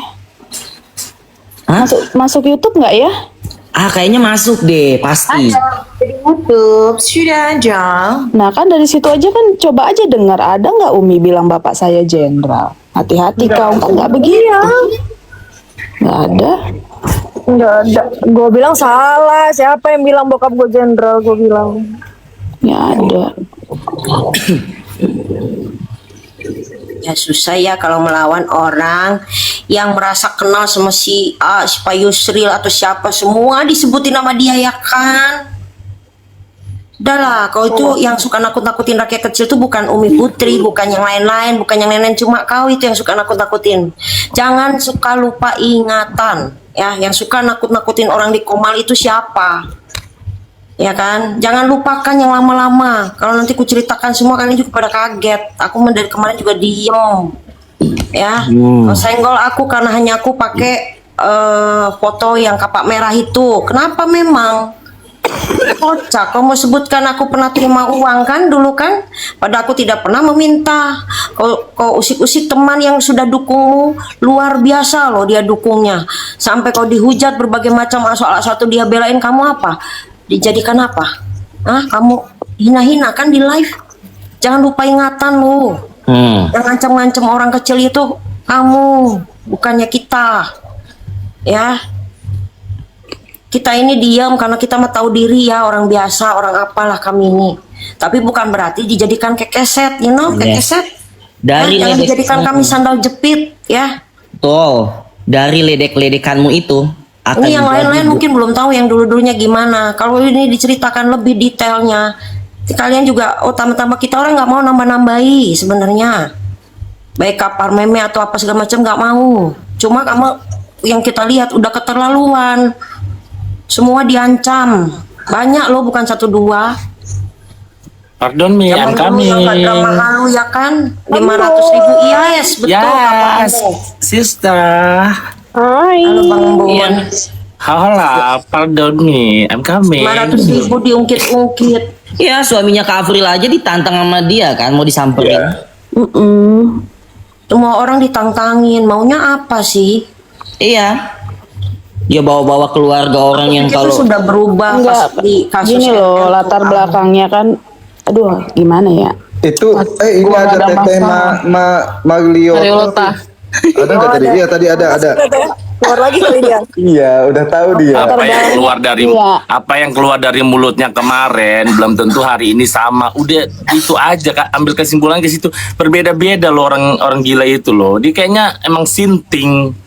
Hah? Masuk YouTube nggak ya? Kayaknya masuk deh, pasti. Di YouTube sudah ada. Nah kan dari situ aja kan coba aja dengar ada nggak Umi bilang bapak saya jenderal. Hati-hati kau kan nggak begitu. Nggak ada. Nggak ada. Gue bilang salah. Siapa yang bilang bokap gue jenderal? Gue bilang. Nggak ada. Ya susah ya kalau melawan orang yang merasa kenal sama si A, si Pak Yusril atau siapa, semua disebutin nama dia ya kan. Udah lah, kau itu yang suka nakut-nakutin rakyat kecil tuh bukan Umi Putri, bukan yang lain-lain, bukan yang lain-lain, cuma kau itu yang suka nakut-nakutin. Jangan suka lupa ingatan, ya. Yang suka nakut-nakutin orang di Komal itu siapa? Ya kan? Jangan lupakan yang lama-lama. Kalau nanti ku ceritakan semua kalian juga pada kaget. Aku dari kemarin juga diem. Ya, kau senggol aku karena hanya aku pakai foto yang kapak merah itu. Kenapa memang? Kocak, kau mau sebutkan aku pernah terima uang kan dulu kan? Padahal aku tidak pernah meminta. Kau usik-usik teman yang sudah dukungmu, luar biasa loh dia dukungnya. Sampai kau dihujat berbagai macam soal satu dia belain kamu apa? Dijadikan apa? Kamu hina-hina kan di live? Jangan lupa ingatan lo. Yang ngancam-ngancam orang kecil itu kamu, bukannya kita. Ya. Kita ini diam karena kita mau tahu diri ya, orang biasa, orang apalah kami ini. Tapi bukan berarti dijadikan kekeset, you know, kekeset. Dari jangan dijadikan kami sandal jepit, ya. Betul. Dari ledek-ledekanmu itu akan Ini yang menjadi lain-lain mungkin belum tahu yang dulu-dulunya gimana. Kalau ini diceritakan lebih detailnya, kalian juga, tambah-tambah kita orang nggak mau nambah-nambahi sebenarnya. Baik kapar meme atau apa segala macam nggak mau. Cuma kamu yang kita lihat udah keterlaluan. Semua diancam. Banyak loh, bukan 1 2. Pardon me, I'm coming. Drama lalu ya kan 500.000 IAS, betul. Yes, sister. Hai. Halo Bang Bon. Hola, pardon me, I'm coming. 500.000 diungkit-ungkit. Ya, suaminya Kak Afril aja ditantang sama dia kan, mau disamperin. Semua orang ditantangin, maunya apa sih? Iya. Dia bawa-bawa keluarga orang yang Kita kalau sudah berubah Enggak, di kasus gini loh RL. latar belakangnya kan. Aduh, gimana ya? Itu ini Gua ada nggak ada Teteh Maglio. Mariolota. Ada nggak tadi? Iya tadi ada. Keluar lagi kali dia. Iya, udah tahu dia. Apa yang keluar dari mulutnya kemarin belum tentu hari ini sama. Udah itu aja Kak, ambil kesimpulan ke situ. Berbeda-beda loh orang gila itu loh. Dia kayaknya emang sinting.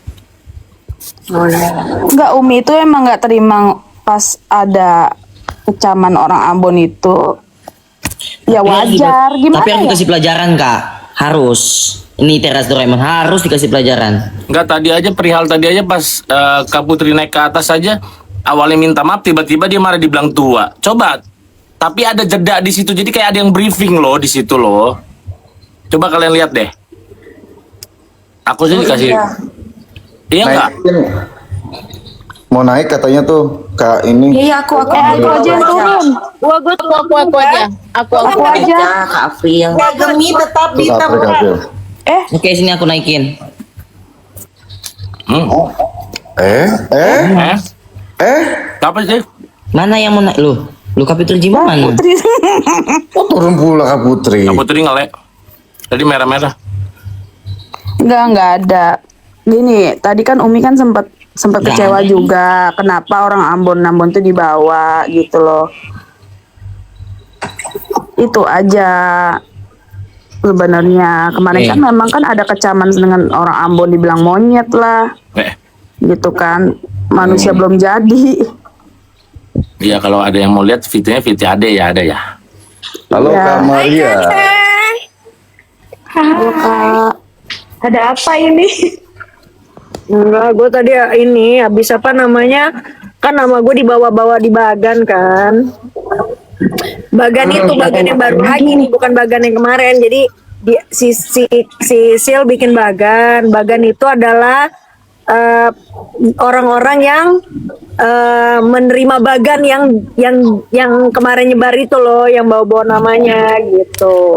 Enggak, Umi itu emang nggak terima pas ada kecaman orang Ambon itu. Ya wajar, gimana Tapi aku ya? kasih pelajaran Kak, harus. Ini Teras Doraemon harus dikasih pelajaran. Enggak, perihal tadi aja pas Kak Putri naik ke atas aja, awalnya minta maaf, tiba-tiba dia marah dibilang tua. Coba, tapi ada jeda di situ, jadi kayak ada yang briefing loh di situ loh. Coba kalian lihat deh. Aku sih dikasih. Iya nggak? Mau naik katanya tuh Kak ini. Iya, aku Aku aja yang turun. Aku aja. Aku aja. Kak Afril. Demi tetap di Tuh, Kak April, Kak April. Oke, sini aku naikin. Apa sih? Mana yang mau naik? Lu Kak Putri Jimbo mana? Oh, turun pula Kak Putri. Kak Putri ngelek. Tadi merah-merah. Enggak ada. Gini, tadi kan Umi kan sempat kecewa juga. Kenapa orang Ambon tuh dibawa gitu loh. Itu aja sebenarnya. Kemarin kan memang kan ada kecaman dengan orang Ambon dibilang monyet lah. Gitu kan. Manusia belum jadi. Iya, kalau ada yang mau lihat videonya video Ade ya, ada ya. Halo Kak Maria. Halo Kak. Ada apa ini? Enggak, gue tadi ini habis apa namanya? Kan nama gue dibawa-bawa di Bagan kan. Bagan itu bagan yang baru lagi nih, bukan bagan yang kemarin. Jadi si Sil bikin bagan itu adalah orang-orang yang menerima bagan yang kemarin nyebar itu loh, yang bawa-bawa namanya gitu.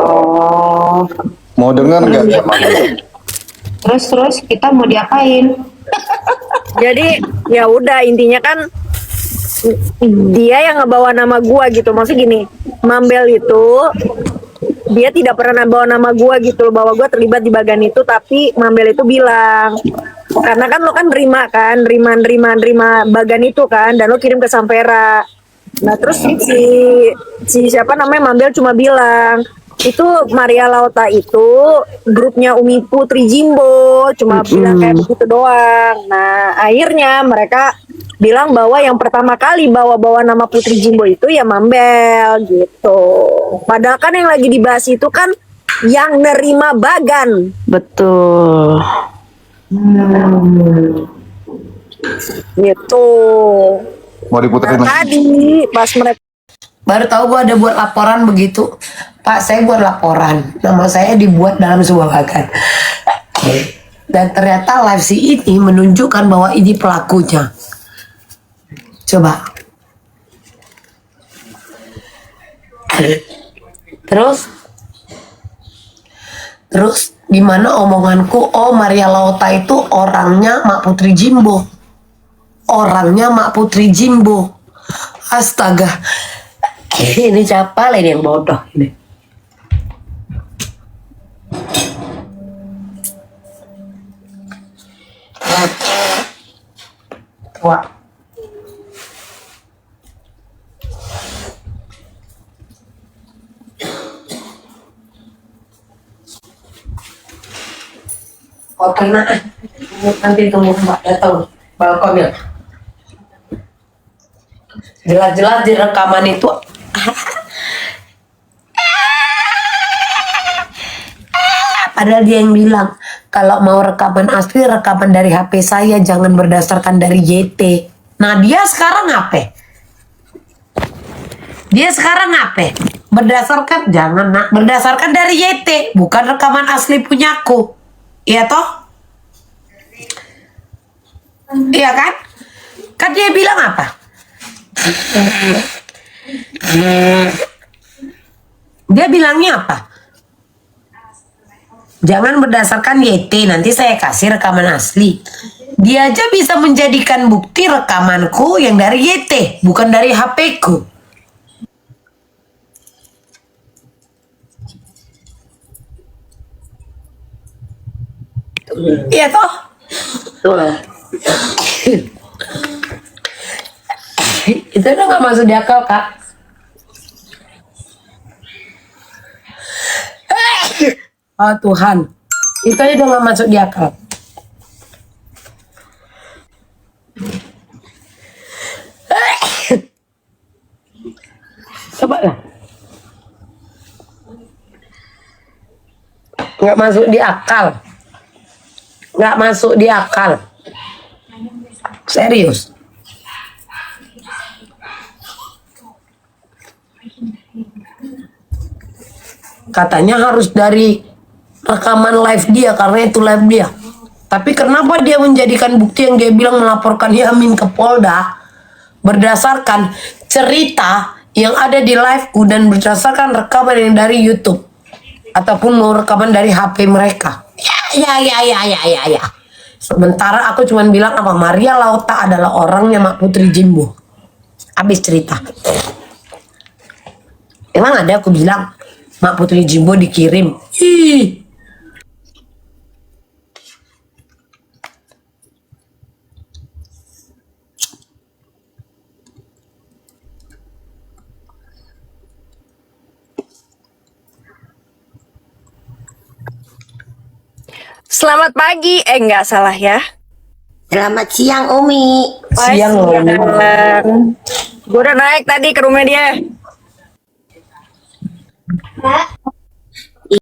Mau denger nggak? Terus kita mau diapain? Jadi ya udah, intinya kan dia yang ngebawa nama gua gitu. Maksudnya gini, Mambel itu dia tidak pernah bawa nama gua gitu loh, bahwa gua terlibat di bagan itu. Tapi Mambel itu bilang, karena kan lo kan nerima bagan itu kan, dan lo kirim ke Sampera. Nah terus si siapa namanya Mambel cuma bilang, itu Maria Lauta itu grupnya Umi Putri Jimbo, cuma bilang kayak begitu doang. Nah akhirnya mereka bilang bahwa yang pertama kali bawa nama Putri Jimbo itu ya Mambel gitu. Padahal kan yang lagi dibahas itu kan yang nerima bagan. Betul. Gitu. Mau diputerin Nah, tadi pas mereka Baru tahu gue ada buat laporan begitu. Pak, saya buat laporan. Nama saya dibuat dalam sebuah bagan. Dan ternyata live si ini menunjukkan bahwa ini pelakunya. Coba. Terus gimana omonganku? Oh, Maria Lauta itu orangnya Mak Putri Jimbo. Orangnya Mak Putri Jimbo. Astaga. Ini siapa lain yang bodoh ini? Tua. Oh, kena. Nanti tunggu Mbak datang balkonnya. Jelas-jelas di rekaman itu padahal dia yang bilang kalau mau rekaman asli, rekaman dari HP saya, jangan berdasarkan dari YT. Nah dia sekarang apa? Berdasarkan dari YT, bukan rekaman asli punyaku. Iya toh? Iya kan? Kan dia bilang apa? Dia bilangnya apa? Jangan berdasarkan YT, nanti saya kasih rekaman asli. Dia aja bisa menjadikan bukti rekamanku yang dari YT, bukan dari HP ku. Iya toh? Itu udah gak masuk di akal, Kak. Oh Tuhan, itu aja udah gak masuk di akal. Coba lah. Gak masuk di akal. Gak masuk di akal. Serius. Katanya harus dari rekaman live dia karena itu live dia. Tapi kenapa dia menjadikan bukti yang dia bilang melaporkan Yamin ke Polda berdasarkan cerita yang ada di liveku dan berdasarkan rekaman yang dari YouTube ataupun mau rekaman dari HP mereka. Ya. Sementara aku cuma bilang apa Maria Lauta adalah orangnya Mak Putri Jimbo. Habis cerita. Emang ada aku bilang Mak Putri Jimbo dikirim. Ih. Selamat pagi, enggak salah ya. Selamat siang Umi. Siang loh. Gue udah naik tadi ke rumah dia.